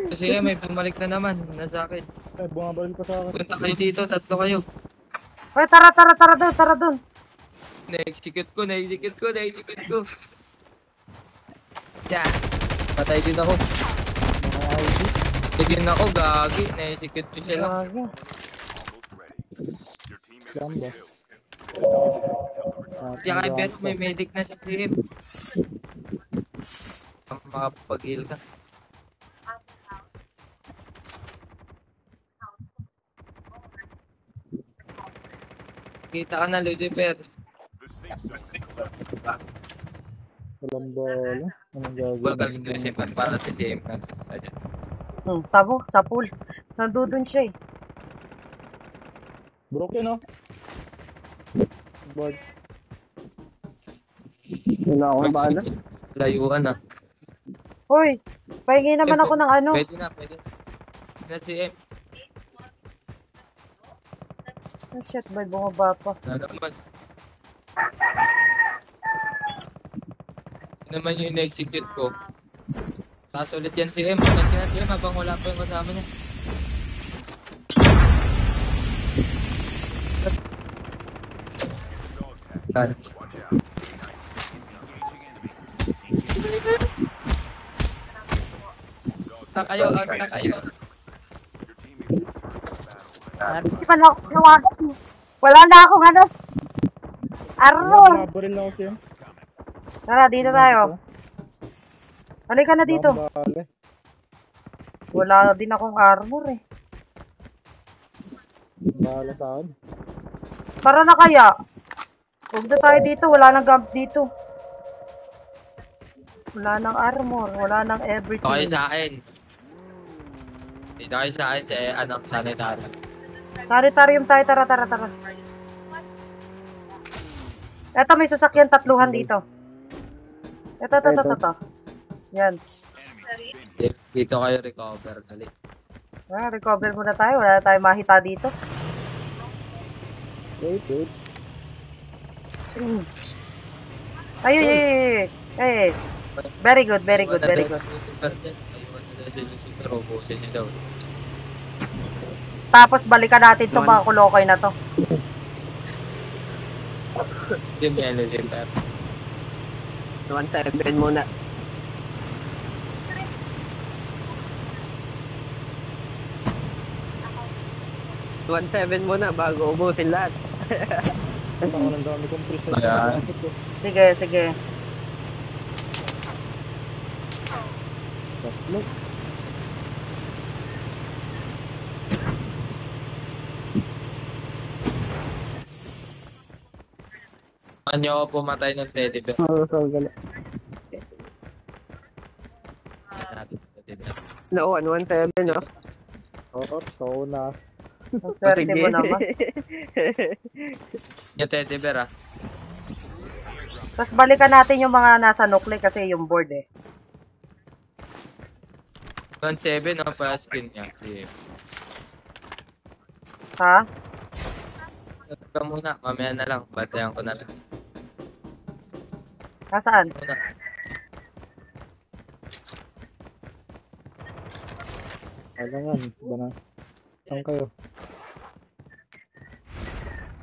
Speaker 7: Kasi may bumalik na naman. Nasa akin.
Speaker 4: Ay, bumabaril pa sa akin.
Speaker 7: Punta kayo dito, tatlo kayo.
Speaker 1: Ay, tara doon, tara doon.
Speaker 7: Na-execute ko. Yeah. Patay din ako.
Speaker 4: Mga ID.
Speaker 7: Tigin ako, gagi. Na-execute ko siya lang.
Speaker 1: Gagi.
Speaker 4: Lamba.
Speaker 7: Kaya kay Bert, may medic na sa team. Makapag-heal ka. Kita ka na, Lucifer.
Speaker 4: Walang bala. Anong gagawin?
Speaker 7: Wala kami Lucifer para sa team.
Speaker 1: Tabo, sa pool. Nandudun siya eh.
Speaker 4: Broken, no? Board.
Speaker 2: Wala akong bala.
Speaker 7: Layuan na.
Speaker 1: Hoy, pahingi naman ako ng ano.
Speaker 7: Pwede na. Na si M.
Speaker 1: Oh shit, may bumaba pa.
Speaker 7: Na naman. Yun naman yung in-execute ko. Tapos ulit yan si M. Ulit yan si M habang wala pa yung kasama niya. Saan? Na kayo.
Speaker 1: Di ba na ako nawagan? Wala na akong ano. Armor!
Speaker 4: Bumabaril na ako siya.
Speaker 1: Tara, dito tayo. Halika na dito.
Speaker 4: Walang bala.
Speaker 1: Wala din akong armor eh.
Speaker 4: Bala sa akin.
Speaker 1: Tara na kaya. Huwag na tayo dito. Wala nang gump dito. Wala nang armor. Wala nang
Speaker 7: Dito kayo
Speaker 1: everything.
Speaker 7: sa akin. Dito kayo sa akin sa sanitary.
Speaker 1: Sanitarium tayo. Tara. Eto, may sasakyan tatluhan dito. Ito. Yan.
Speaker 7: Dito kayo recover. Dali.
Speaker 1: Recover muna tayo. Wala na tayo mahita dito.
Speaker 4: Wait.
Speaker 1: Ay. Very good.
Speaker 7: Ayun na din si Robosin niya daw.
Speaker 1: Tapos balikan natin itong mga kulokoy na to.
Speaker 7: Jim yan, Lucifer.
Speaker 2: 1-7 muna. 117 muna bago ubusin lahat.
Speaker 4: Ang dami kong preset.
Speaker 7: Ayan.
Speaker 1: Sige, sige.
Speaker 4: Tatlo.
Speaker 7: Ano ako pumatay ng teddy bear?
Speaker 4: Oo, so gala.
Speaker 7: Natin, teddy bear.
Speaker 2: No, 117, no?
Speaker 4: Oo, so na.
Speaker 1: Ang swerte mo naman.
Speaker 7: Yung teddy bear, ah.
Speaker 1: Tapos balikan natin yung mga nasa nuclear kasi yung board eh.
Speaker 7: 1-7 ang first skin niya. Si
Speaker 1: Ha?
Speaker 7: ka muna, mamaya na lang. Batayan ko na lang.
Speaker 1: Nasaan?
Speaker 7: Muna.
Speaker 4: Kailangan, ba na? Saan kayo?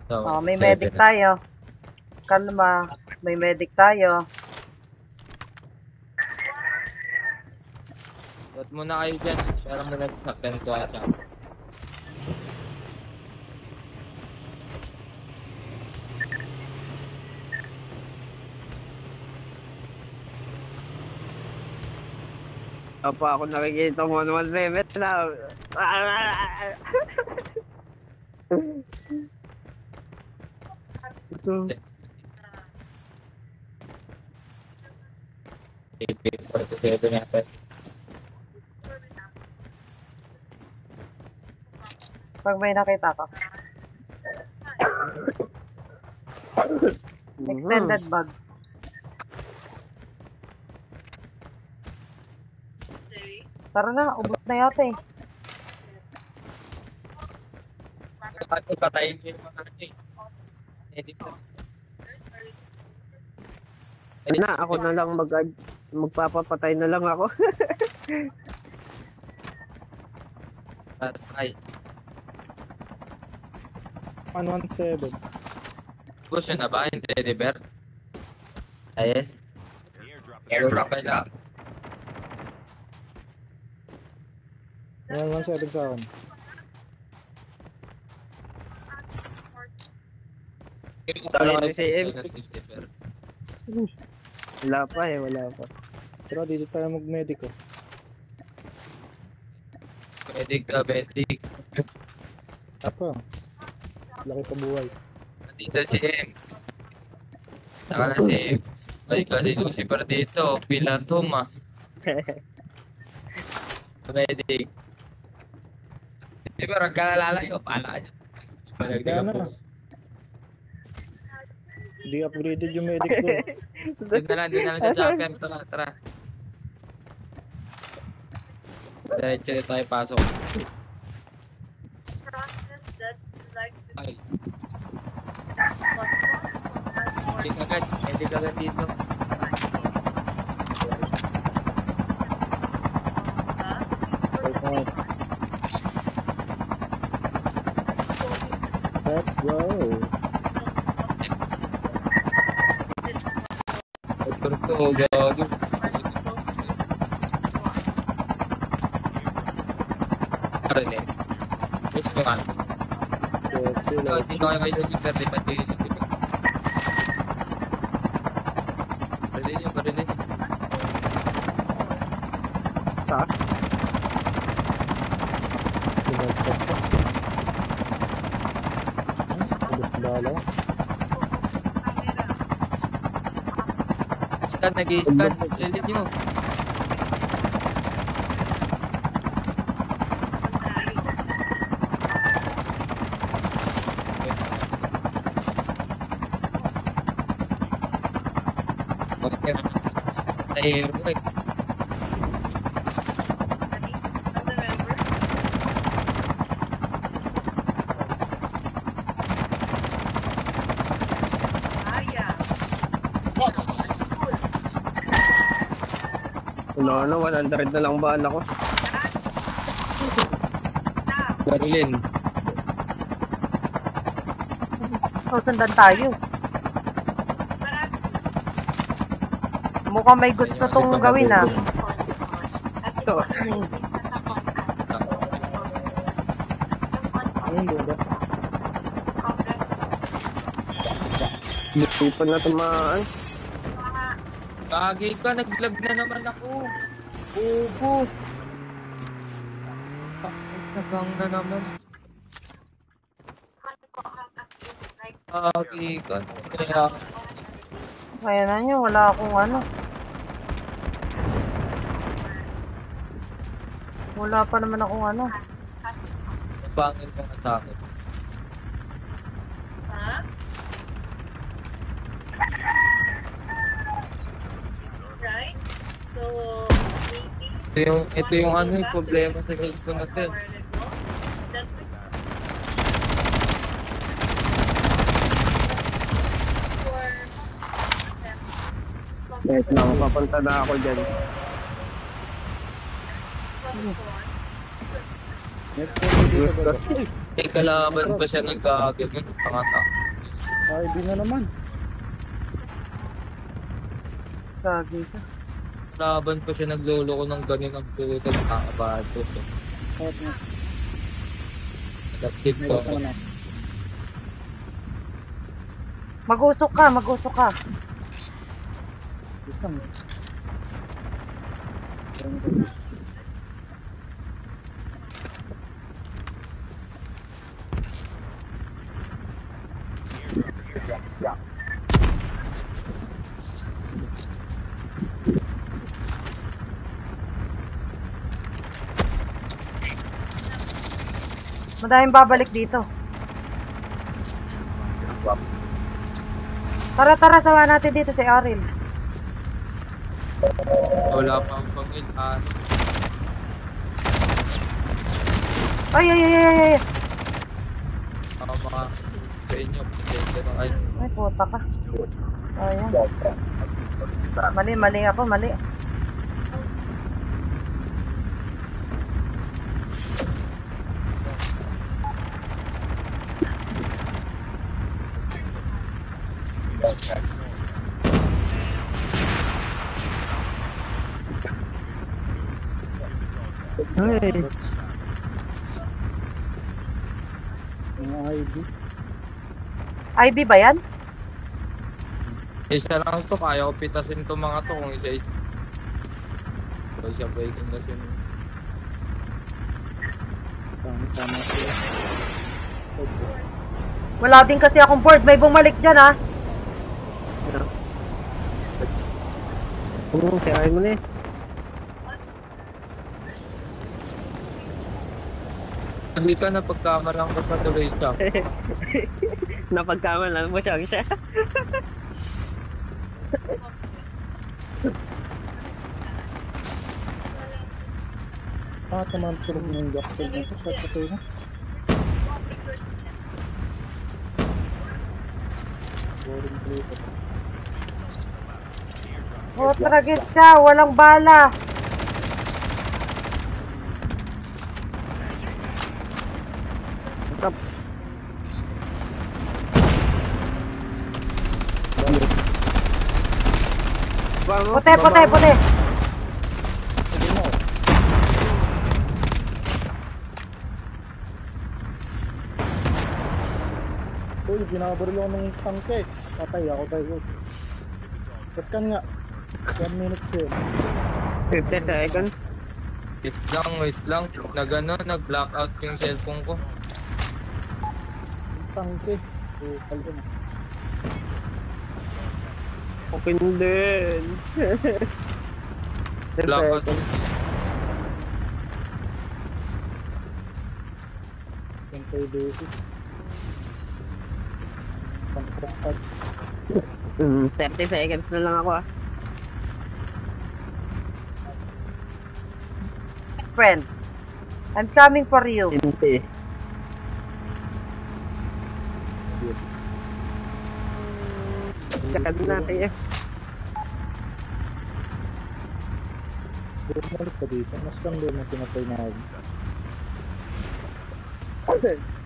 Speaker 7: So,
Speaker 1: Oh, may
Speaker 7: 7
Speaker 1: medic
Speaker 7: na.
Speaker 1: tayo. Kalma. May medic tayo.
Speaker 7: Ba't muna kayo dyan? Share mo na sa pento ata.
Speaker 2: Apa ako nakikita mo 117 na.
Speaker 4: Ito.
Speaker 7: AK-47 yata.
Speaker 1: Pag may nakita ka. Extended bag. Tara na, ubos na yata eh.
Speaker 7: Bakit patayin niyo yung mga ano eh? Teddy bear.
Speaker 2: Ay na, ako na lang magpapapatay na lang ako.
Speaker 7: Tapos, ay.
Speaker 4: 117.
Speaker 7: Gusto na ba yung teddy bear? Ayun.
Speaker 5: Airdrop
Speaker 7: Airdrop
Speaker 5: is
Speaker 7: na.
Speaker 4: 117 sa akin.
Speaker 2: Tama si M.
Speaker 7: Teddy bear.
Speaker 2: Wala pa eh, wala pa.
Speaker 4: Pero dito tayo mag-medic oh.
Speaker 7: Medic ka, medic.
Speaker 4: Apa? Laki pa buhay.
Speaker 7: Nandito si M. Saka na si M. Ay, kasi Lucifer dito. Pilatum ah. Medic. Di ba, nagkalalayo. Pala ka dyan.
Speaker 4: Kaya na. Hindi upgraded yung medic ko.
Speaker 7: Doon na lang sa chopper. Tara, tara. Diretso na tayo pasok. Ay. Hindi kagad dito.
Speaker 4: Let's go.
Speaker 7: Ito, gago. Arinig. Gusto ko nga. Dito kayo kayo Lucifer, lipat kayo Lucifer. Barilin nyo, barilin nyo.
Speaker 2: Ha?
Speaker 4: Dalaw.
Speaker 7: Scan, nag-i-scan. Barilin nyo. Tahiro eh.
Speaker 2: Wala na, 100 na lang bala ko.
Speaker 7: Barilin.
Speaker 1: Sundan tayo. Mukhang may gusto tong gawin ah.
Speaker 2: Ito.
Speaker 4: Ayun, bunda.
Speaker 2: Hindi pa na tumaan.
Speaker 7: Kagi ka, naglag na naman ako. Ubo. Nagang na naman. Kagi ka. Kaya,
Speaker 1: Kaya na nyo, wala akong ano. Wala pa naman akong ano.
Speaker 7: pangin ka nga sa akin.
Speaker 6: Right? So,
Speaker 7: Ito yung ano, yung problema sa cellphone natin.
Speaker 2: Wait lang, papunta na ako dyan.
Speaker 4: Next one dito ba?
Speaker 7: Eh, kalaban pa siya nagkakaganyan. Tanga-tanga.
Speaker 4: Ay, di na naman.
Speaker 1: Gagi ka.
Speaker 7: Kalaban pa siya naglolo ko ng ganyan ang puto. Nakakabahan ko.
Speaker 4: At na.
Speaker 7: Adaptive
Speaker 4: May
Speaker 7: ko.
Speaker 4: isa na.
Speaker 1: Mag-usok ka, mag-usok ka.
Speaker 4: Isang.
Speaker 1: Madaming babalik dito. Tara, tara, sawa natin dito si Aril.
Speaker 7: Wala pa ang pangilhan.
Speaker 1: Ay, ay, ay, ay, ay.
Speaker 7: Mga sa inyo. Pasensya na kayo.
Speaker 1: Ay, puta ka. Ayan. Mali, mali ako, mali.
Speaker 2: Ay,
Speaker 4: Mga ID.
Speaker 1: IB ba yan?
Speaker 7: Isa lang to. Kaya ko pitasin to mga to kung isa isa. Kung siya ba ikin kasi.
Speaker 4: Tama sila.
Speaker 1: Wala din kasi akong board. May bumalik dyan, ha?
Speaker 2: sirain mo na eh.
Speaker 7: Hindi ka na pagkamalang ka patuloy siya.
Speaker 2: Napagkamalan mo siya.
Speaker 4: Naman tulog ng doctor nito sa patay na. Boring plate.
Speaker 1: Oh, tragis ka. Walang bala. Puti, puti, puti.
Speaker 4: Sige mo. Uy, binabaril ako ng tangke. Patay ako tayo. Katkan nga. 1 minute yun.
Speaker 2: 50 seconds.
Speaker 7: Wait lang. Nag-blackout yung cellphone ko.
Speaker 4: Tangke. Ukal ko na.
Speaker 2: Okay din.
Speaker 7: Blackout.
Speaker 4: Yung kay basis. Pangkakad.
Speaker 2: 30 seconds na lang ako ah.
Speaker 1: Friend, I'm coming for you.
Speaker 2: Hindi. Kakad na kayo.
Speaker 4: Bumalik ka dito. Mas lang doon na pinatay na ako.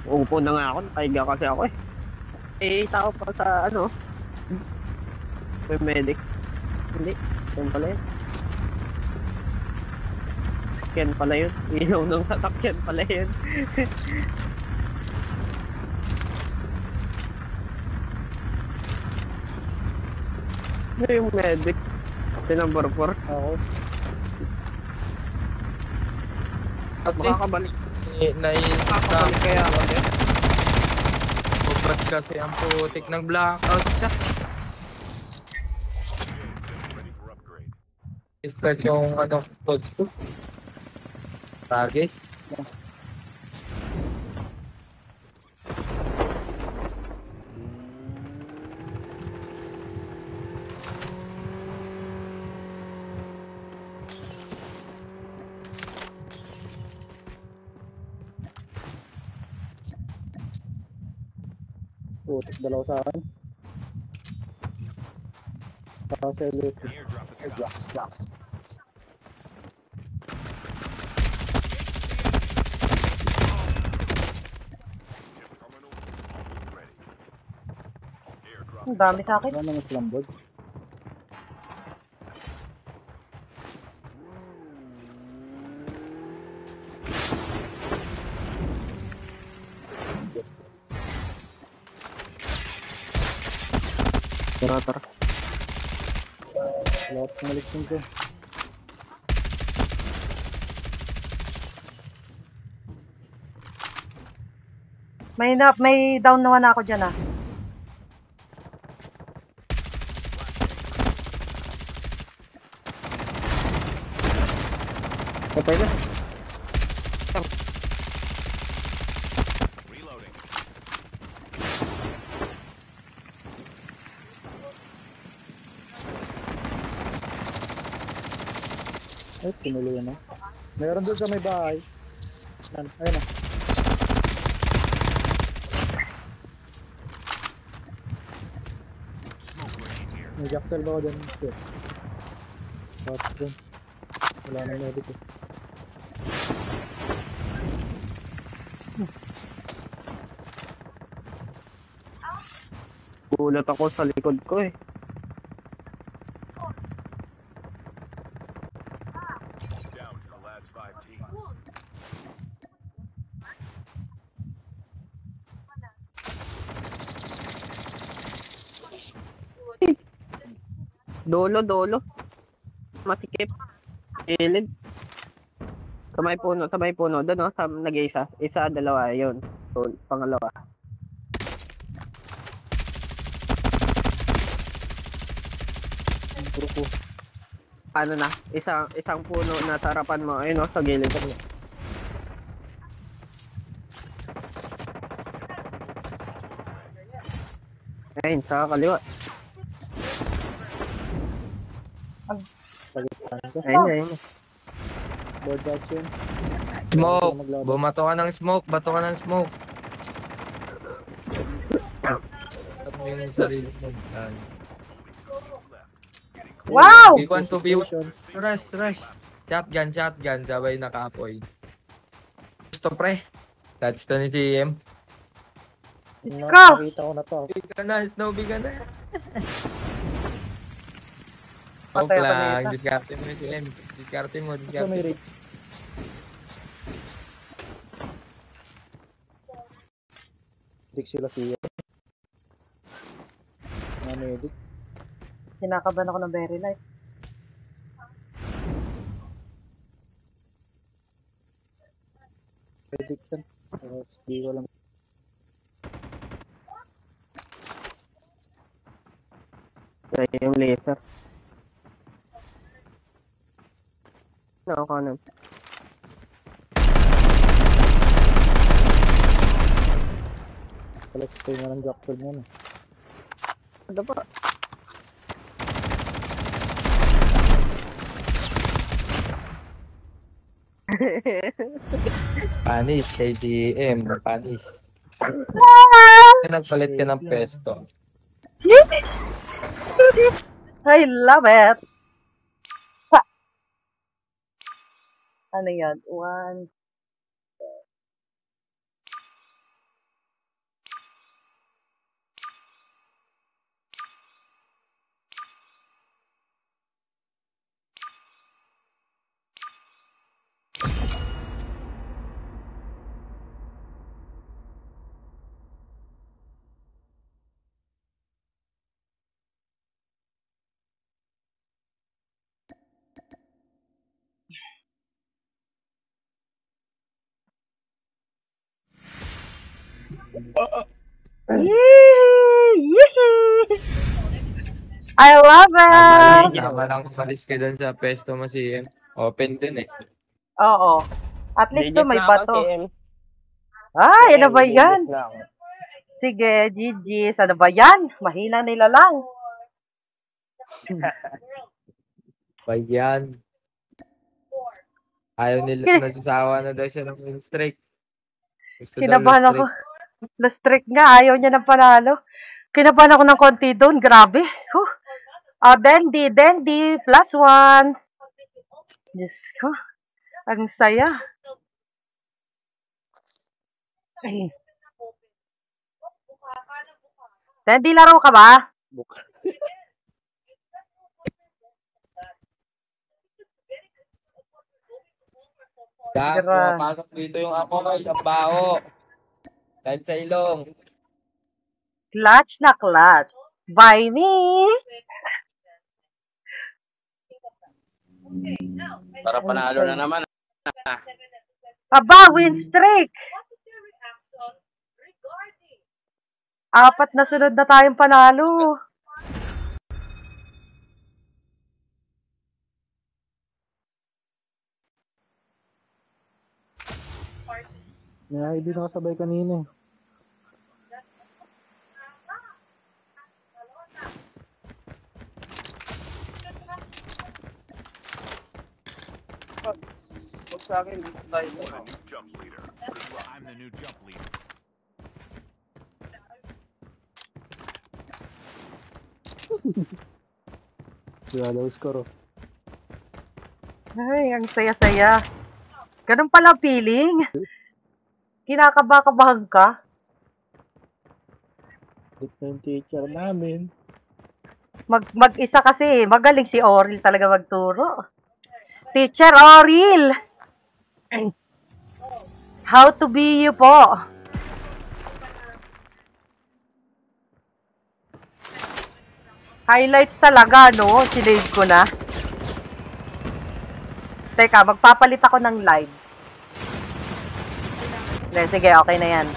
Speaker 2: Upo na nga ako. Nakahiga kasi ako eh. Eh, tao pa sa ano. May medic. Hindi. Yan pala yun. Sakyan pala yun. Ilaw ng sasakyan pala yun. Ano yung medic? Sinumber 4.
Speaker 4: Ako.
Speaker 2: Makakabalik.
Speaker 7: Naiisip ka.
Speaker 2: Makakabalik kaya ako din.
Speaker 7: Obras kasi ang putik ng blackout siya.
Speaker 5: Ready for upgrade.
Speaker 7: Start yung ano, code ko. Tagis.
Speaker 4: Putik, dalawa sa akin. Saka sa electric.
Speaker 5: Airdrop is coming. Terminal almost ready. Airdrop
Speaker 1: Ang dami sa akin.
Speaker 4: Ano naman slumboard?
Speaker 2: Tara, tara.
Speaker 4: Lahat pumalik ko.
Speaker 1: May down naman ako dyan ah.
Speaker 2: Patay na.
Speaker 5: reloading.
Speaker 4: Ay, tinuloy na. Meron doon sa may bahay. Yan, ayun na. May jackal ba ako dyan? Shit. Tapos dun. Wala na medic eh.
Speaker 2: Gulat ako sa likod ko eh.
Speaker 5: Down to the last 5 teams.
Speaker 2: Dolo. Masikip. Ilid. Sa may puno. Doon, no? Sa nag-isa. Isa, dalawa. Yun. So, pangalawa.
Speaker 4: Ang puro ko.
Speaker 2: Ano na? Isang puno na sa harapan mo. Ayun, no? Sa gilid. Ayun, sa kaliwa.
Speaker 4: Pagkitaan ka.
Speaker 2: Ayun.
Speaker 4: Board action.
Speaker 7: Smoke. Bumato ka ng smoke. Bato ka ng smoke. Bato mo yung sarili mo. Yan.
Speaker 1: Wow!
Speaker 7: B1 to B1. Rush. Shotgun. Sabay nakaapoy. Gusto pre. Touch to ni CM.
Speaker 1: Go!
Speaker 4: Nakita ko na to.
Speaker 7: Big ka na. Snowbig ka na.
Speaker 1: Patay
Speaker 7: Okay
Speaker 1: ako
Speaker 7: lang.
Speaker 1: dito.
Speaker 7: Discarte mo ni CM. Discarte mo.
Speaker 4: Ito may reach. Dik sila siya. Mga medic.
Speaker 1: Kinakaban ako ng very light.
Speaker 4: Medic yan. Di ko lang.
Speaker 2: Ayun yung laser. Nakakanan.
Speaker 4: Collect tayo nga ng jackal niya na.
Speaker 2: Ano ba?
Speaker 7: Panis. Kay CM. Panis. Nagpalit ka ng pesto.
Speaker 1: I love it! Ano yan? 1, Yee! I love it!
Speaker 7: Tama lang umalis ka dun sa pesto mo si M. Open din eh.
Speaker 1: Oo. At least to
Speaker 2: Digit
Speaker 1: may
Speaker 2: na ako,
Speaker 1: bato.
Speaker 2: KM.
Speaker 1: Ay, ano ba
Speaker 2: Digit
Speaker 1: yan?
Speaker 2: na ako.
Speaker 1: Sige, GG's. Ano ba yan? Mahina nila lang.
Speaker 7: Bayan. Ayaw nila, nasasawa na daw siya ng win streak. Gusto daw
Speaker 1: Kinabahan
Speaker 7: lose
Speaker 1: ako.
Speaker 7: streak.
Speaker 1: Last streak nga. Ayaw niya ng panalo. Kinabahan ako ng konti doon. Grabe. Dendi. +1. Diyos ko. Ang saya. Ay. Dendi, laro ka ba?
Speaker 7: Dahil
Speaker 1: Gra-
Speaker 7: pumapasok dito yung amoy, ang baho. Dahil sa ilong.
Speaker 1: Clutch na clutch. By me.
Speaker 2: Para panalo na naman.
Speaker 1: Aba, win streak. 4 na sunod na tayong panalo.
Speaker 4: May ID nakasabay kanina eh.
Speaker 2: Huwag sa akin, dito tayo
Speaker 5: You
Speaker 2: sa
Speaker 5: are the new jump leader. Good luck. I'm the new jump leader.
Speaker 4: Yellow score oh.
Speaker 1: Ay, ang saya-saya. Ganun pala feeling. Kinakaba-kabahan ka.
Speaker 4: Ito yung teacher namin.
Speaker 1: Mag-isa kasi. Magaling si Oril talaga magturo. Teacher Oril! How to be you po. Highlights talaga, no? Sinave ko na. Teka, magpapalit ako ng live. Sige, okay na yan.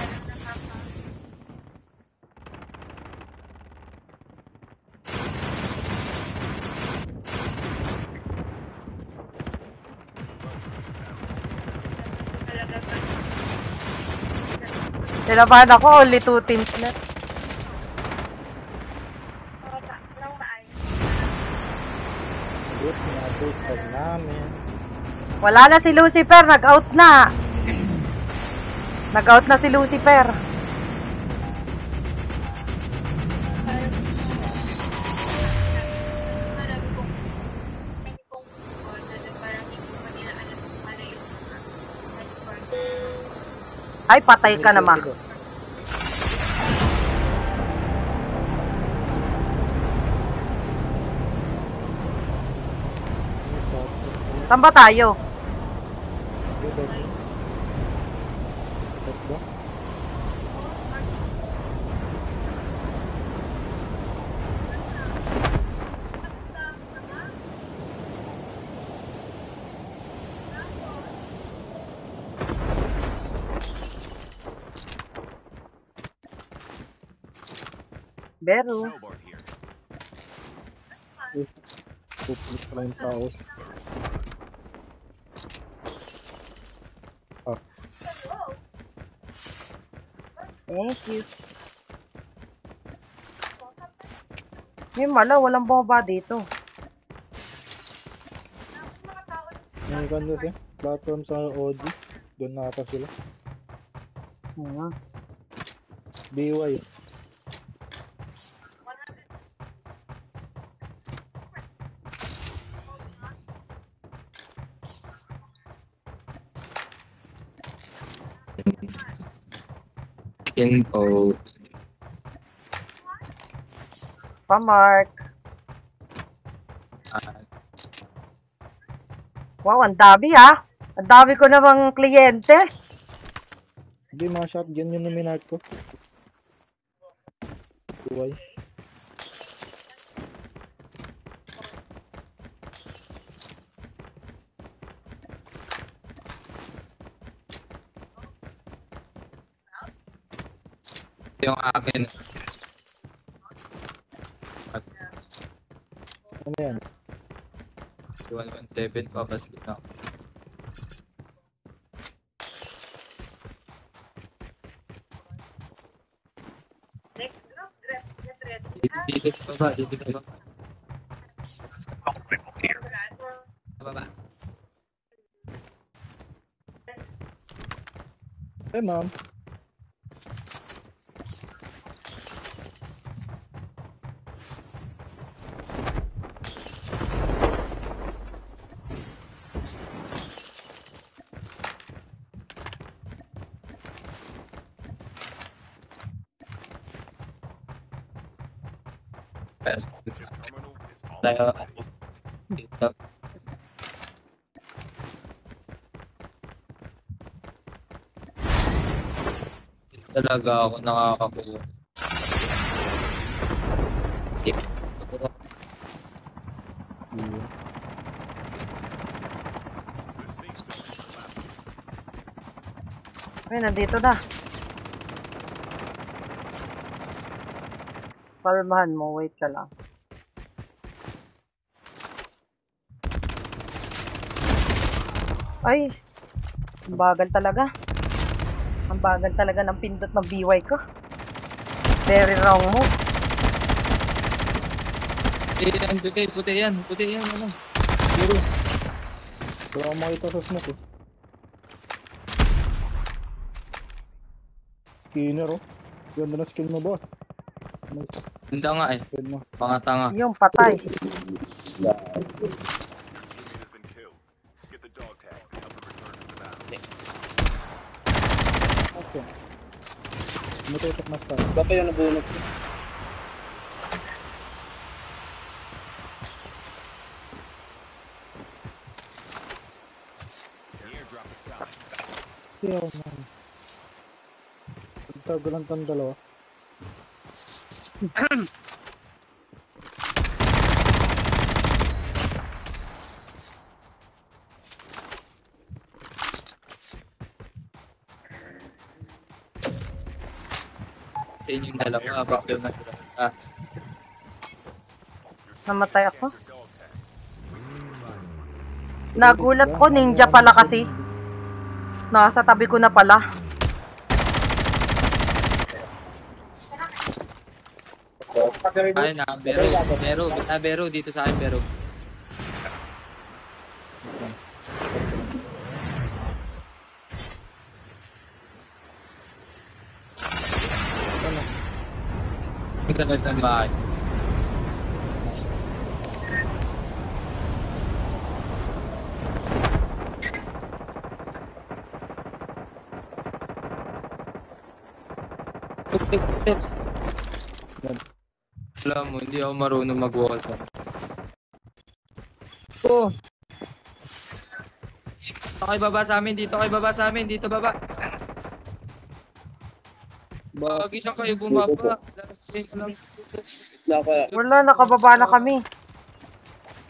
Speaker 1: Nilabahan ako, only 2 teams left.
Speaker 4: Pinabooster namin.
Speaker 1: Wala na si Lucifer, nag-out na. Nag-out na si Lucifer. Ay, patay ka naman. Saan ba tayo? Beru.
Speaker 5: Snowboard here.
Speaker 4: Puplit pala yung tao.
Speaker 1: Thank you. Yung mala, walang bomba dito.
Speaker 4: May kanya siya. Platform sa OG. Doon na ata sila. BY.
Speaker 7: Info.
Speaker 1: Pa-mark. Wow, ang dami ah. Ang dami ko namang kliyente.
Speaker 4: Hindi, mga shotgun yung nominate ko. BY.
Speaker 7: Yung akin.
Speaker 4: Ano yan?
Speaker 7: 117 papaskit na.
Speaker 6: Next group, get ready.
Speaker 7: Dito pa ba? Dito pa ba? Baba.
Speaker 4: Hey, ma'am.
Speaker 5: Chip terminal is
Speaker 7: Tayo.
Speaker 5: almost ready.
Speaker 7: Dito. Dito talaga ako nakakakuha.
Speaker 5: The safe zone is collapsing.
Speaker 1: Ay, nandito na. Palmahan mo, wait ka lang. Ay, ang bagal talaga. Ang bagal talaga ng pindot ng BY ko. Very wrong move.
Speaker 7: Puti yan. Ano?
Speaker 4: Pero, wala akong makita sa smoke eh. Skinner oh. Ganda na skill mo boss. Nice
Speaker 7: Hindi nga eh.
Speaker 4: skill mo.
Speaker 7: Mga tanga.
Speaker 1: Yung patay.
Speaker 5: Teammate has been killed. Get the dog tags and help them return to the battle.
Speaker 4: Okay. Mututok na start.
Speaker 2: Ba pa yung nabunot ko?
Speaker 5: The airdrop is coming.
Speaker 4: Siyaw man. Pagtagulan tang dalawa.
Speaker 7: Sa inyong dalawa. Bakit yung nagdala? Ah.
Speaker 1: Namatay ako.
Speaker 5: Your dog tags.
Speaker 1: Nagulat ko, ninja pala kasi. Nasa tabi ko na pala.
Speaker 7: Ay na, Bero dito sa akin, Bero. Ito na ng bahay. Alam mo, hindi ako marunong mag-wall. Oh! Dito kayo baba sa amin, dito baba. Bakit siya kayo bumaba?
Speaker 1: Wala, nakababa na kami.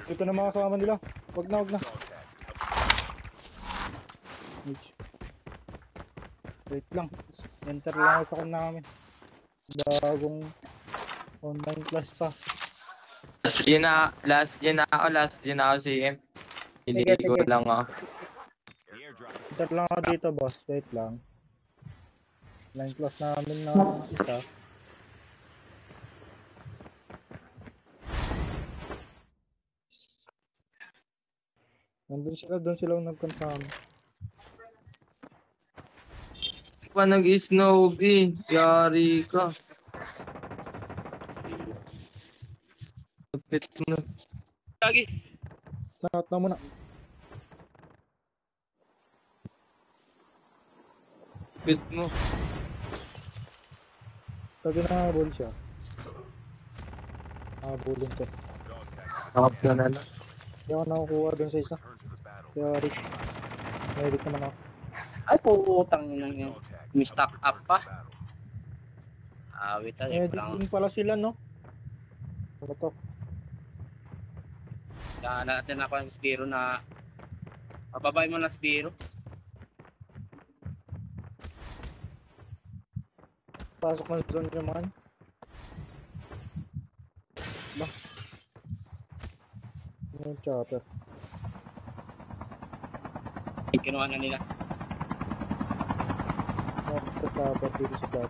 Speaker 4: Ito na mga kasama nila. Wag na.
Speaker 5: Dog tags.
Speaker 4: Wait lang. Enter lang ako sa kanya namin. Bagong online class pa.
Speaker 7: Last gen ako CM. Iligo
Speaker 1: Sige.
Speaker 7: lang ako.
Speaker 5: The airdrop is
Speaker 4: Enter lang ako dito boss. Wait lang. Online class namin na isa. Nandun sila, doon sila nag-confirm.
Speaker 7: Pa nag-snowbin, yari ka. Kapit na. Lagi.
Speaker 4: Lahat na muna.
Speaker 7: Kapit mo.
Speaker 4: Lagi na habol siya. Habulin ko.
Speaker 5: dog tags.
Speaker 7: Nakap na lang.
Speaker 4: Hindi ako nakukuha doon sa isa.
Speaker 5: Return to the battle.
Speaker 4: Kaya Rick. Medic naman ako.
Speaker 2: Ay, putang na yan.
Speaker 5: Dog tags.
Speaker 2: May stock
Speaker 5: Help them
Speaker 2: up pa.
Speaker 5: return to the battle.
Speaker 2: Awit tayo.
Speaker 4: Medic din pala sila no? Ano to?
Speaker 2: Kaya natin ako ng Spiro na... Pababay mo na Spiro.
Speaker 4: Pasok ng zone yung man. Ba? Ano yung chopper?
Speaker 2: Kinuha na nila.
Speaker 4: Sa chopper dito sa bot.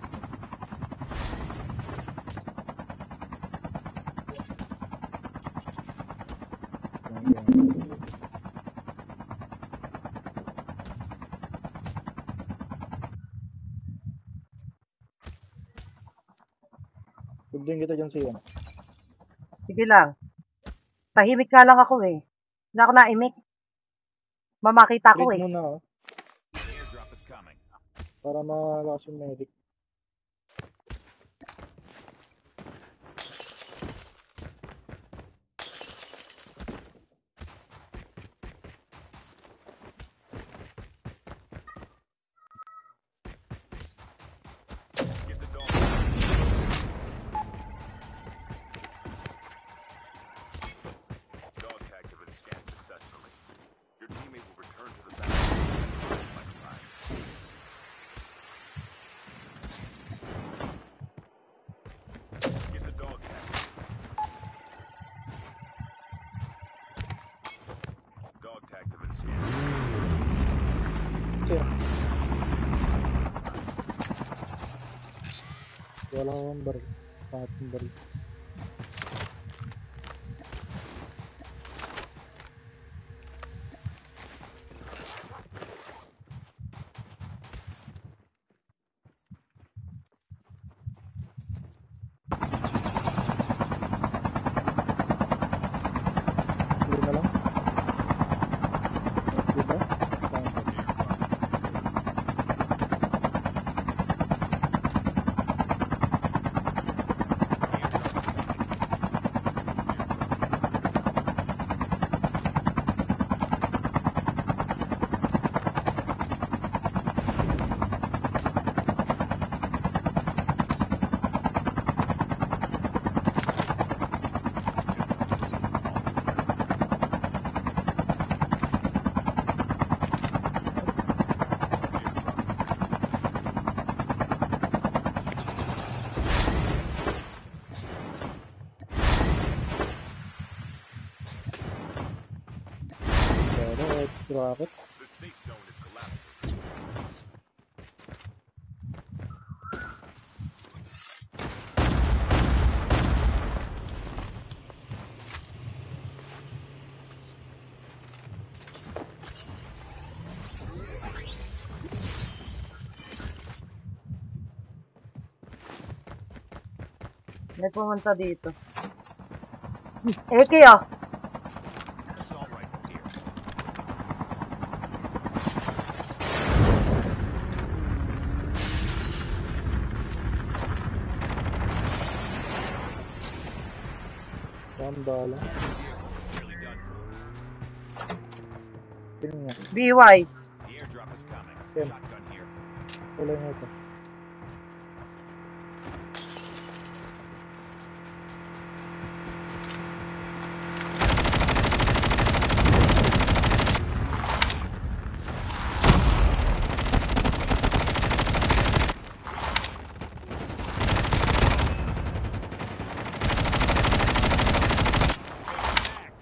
Speaker 4: Tugding kita dyan siya.
Speaker 1: Sige lang. Tahimik nga lang ako eh. Hindi ako naimik. Mamakita ko
Speaker 4: Read
Speaker 1: eh.
Speaker 4: muna ako.
Speaker 5: Airdrop is coming.
Speaker 4: Para malakas yung medic.
Speaker 5: Get the dog. Dog tags have been scanned successfully. Your teammate will return to the battle. Get the dog tag. Dog tags have been scanned.
Speaker 4: Siya. Wala akong baril. Pangat yung baril. Hindi na lang. Diba? Rocket.
Speaker 5: The safe zone is collapsing.
Speaker 1: May pumunta dito. Eki oh.
Speaker 5: Assault rifles here.
Speaker 4: Saan bala?
Speaker 5: Nearly done.
Speaker 4: Tingnan nga.
Speaker 1: BY.
Speaker 5: The airdrop is coming.
Speaker 4: Yeah.
Speaker 5: Shotgun here.
Speaker 4: Wala nga ito.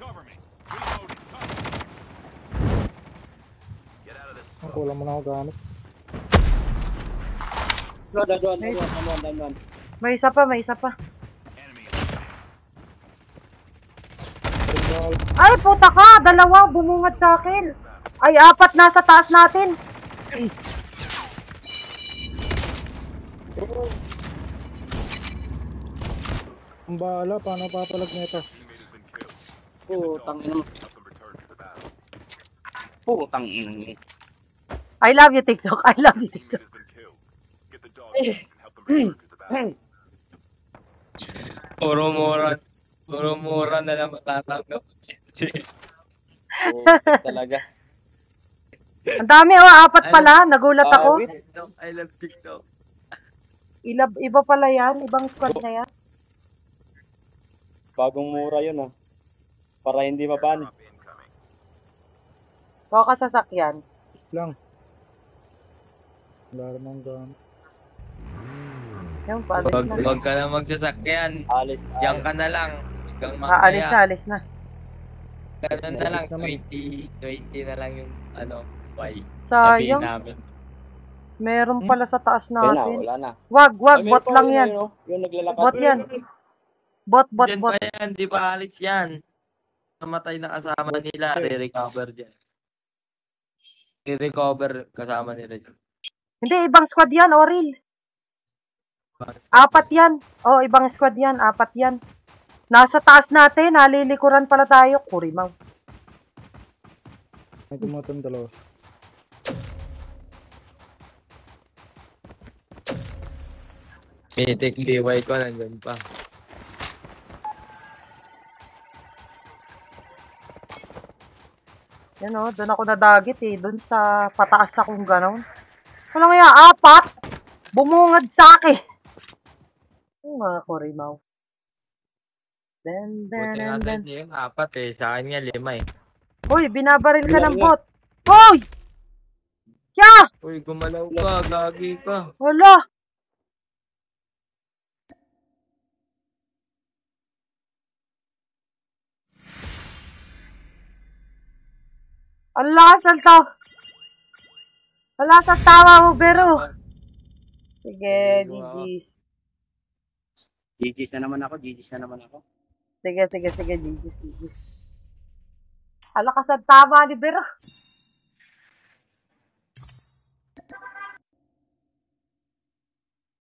Speaker 5: Cover me. Reloading. Cover. Get out of this.
Speaker 4: Ang kulang mo na ako gamit.
Speaker 2: Doon.
Speaker 1: May isa pa, may isa pa.
Speaker 5: Enemy.
Speaker 4: Tinggal.
Speaker 1: Ay, puta ka! Dalawa, bumungad sa akin. Ay, apat nasa taas natin.
Speaker 4: Ang bala, paano papalag nito?
Speaker 5: Teammate has been killed.
Speaker 2: Putang ina mo.
Speaker 5: Help them return to the battle.
Speaker 2: Putang ina mo.
Speaker 1: I love you, TikTok. I love you,
Speaker 5: Teammate
Speaker 1: TikTok.
Speaker 5: has been killed. Get the dog tags and help them return to the battle.
Speaker 7: Puro mura na lang matatanggap.
Speaker 2: Talaga.
Speaker 1: Ang dami, oh. Apat pala. Nagulat ako.
Speaker 7: TikTok, I love TikTok.
Speaker 1: Iba pala yan. Ibang squad na yan.
Speaker 2: Bagong mura yun ah. Para hindi maban.
Speaker 5: Drop incoming.
Speaker 1: Baka sasakyan.
Speaker 4: Lang. Wala namang gamit.
Speaker 1: Yung, paalis na.
Speaker 7: Huwag ka na magsasakyan.
Speaker 2: Alis.
Speaker 7: Diyan ka na lang. Hanggang
Speaker 1: Aalis na,
Speaker 7: mamaya.
Speaker 1: alis na.
Speaker 7: Ganun na lang.
Speaker 4: Naman.
Speaker 7: 20 na lang yung why. Sabihin
Speaker 1: Sayang.
Speaker 7: namin.
Speaker 1: Meron pala sa taas
Speaker 2: Wala
Speaker 1: natin.
Speaker 2: na.
Speaker 1: Wag, bot lang yan.
Speaker 2: Yung naglalakad.
Speaker 1: Bot yan. Bot.
Speaker 7: Diyan pa yan. Di pa alis yan. Namatay na kasama nila. Re-recover dyan. I-recover kasama nila dyan.
Speaker 1: Hindi, ibang squad yan, Oril. 4 yan. Oh, ibang squad yan. 4 yan. Nasa taas natin. Nalilikuran pala tayo. Kurimaw.
Speaker 4: May tumutong dalawa.
Speaker 7: Mythic DY ko nandun pa.
Speaker 1: Yan o, doon ako nadagit eh. Doon sa pataas akong ganon. Walang kaya, 4. Bumungad sa akin. Yung mga kurimaw.
Speaker 7: Buti nga sa inyo yung 4 eh. Sa kanya 5 eh.
Speaker 1: Uy, binabaril ka ng bot. Hoy! Kya!
Speaker 7: Uy, gumalaw ka. Gagi ka.
Speaker 1: Wala! Ang lakas ng tao. Ang lakas ng tawa mo, Bero. Sige, GG's.
Speaker 2: GG's na naman ako.
Speaker 1: Sige, GG's. Ang lakas ng tama ni Bero.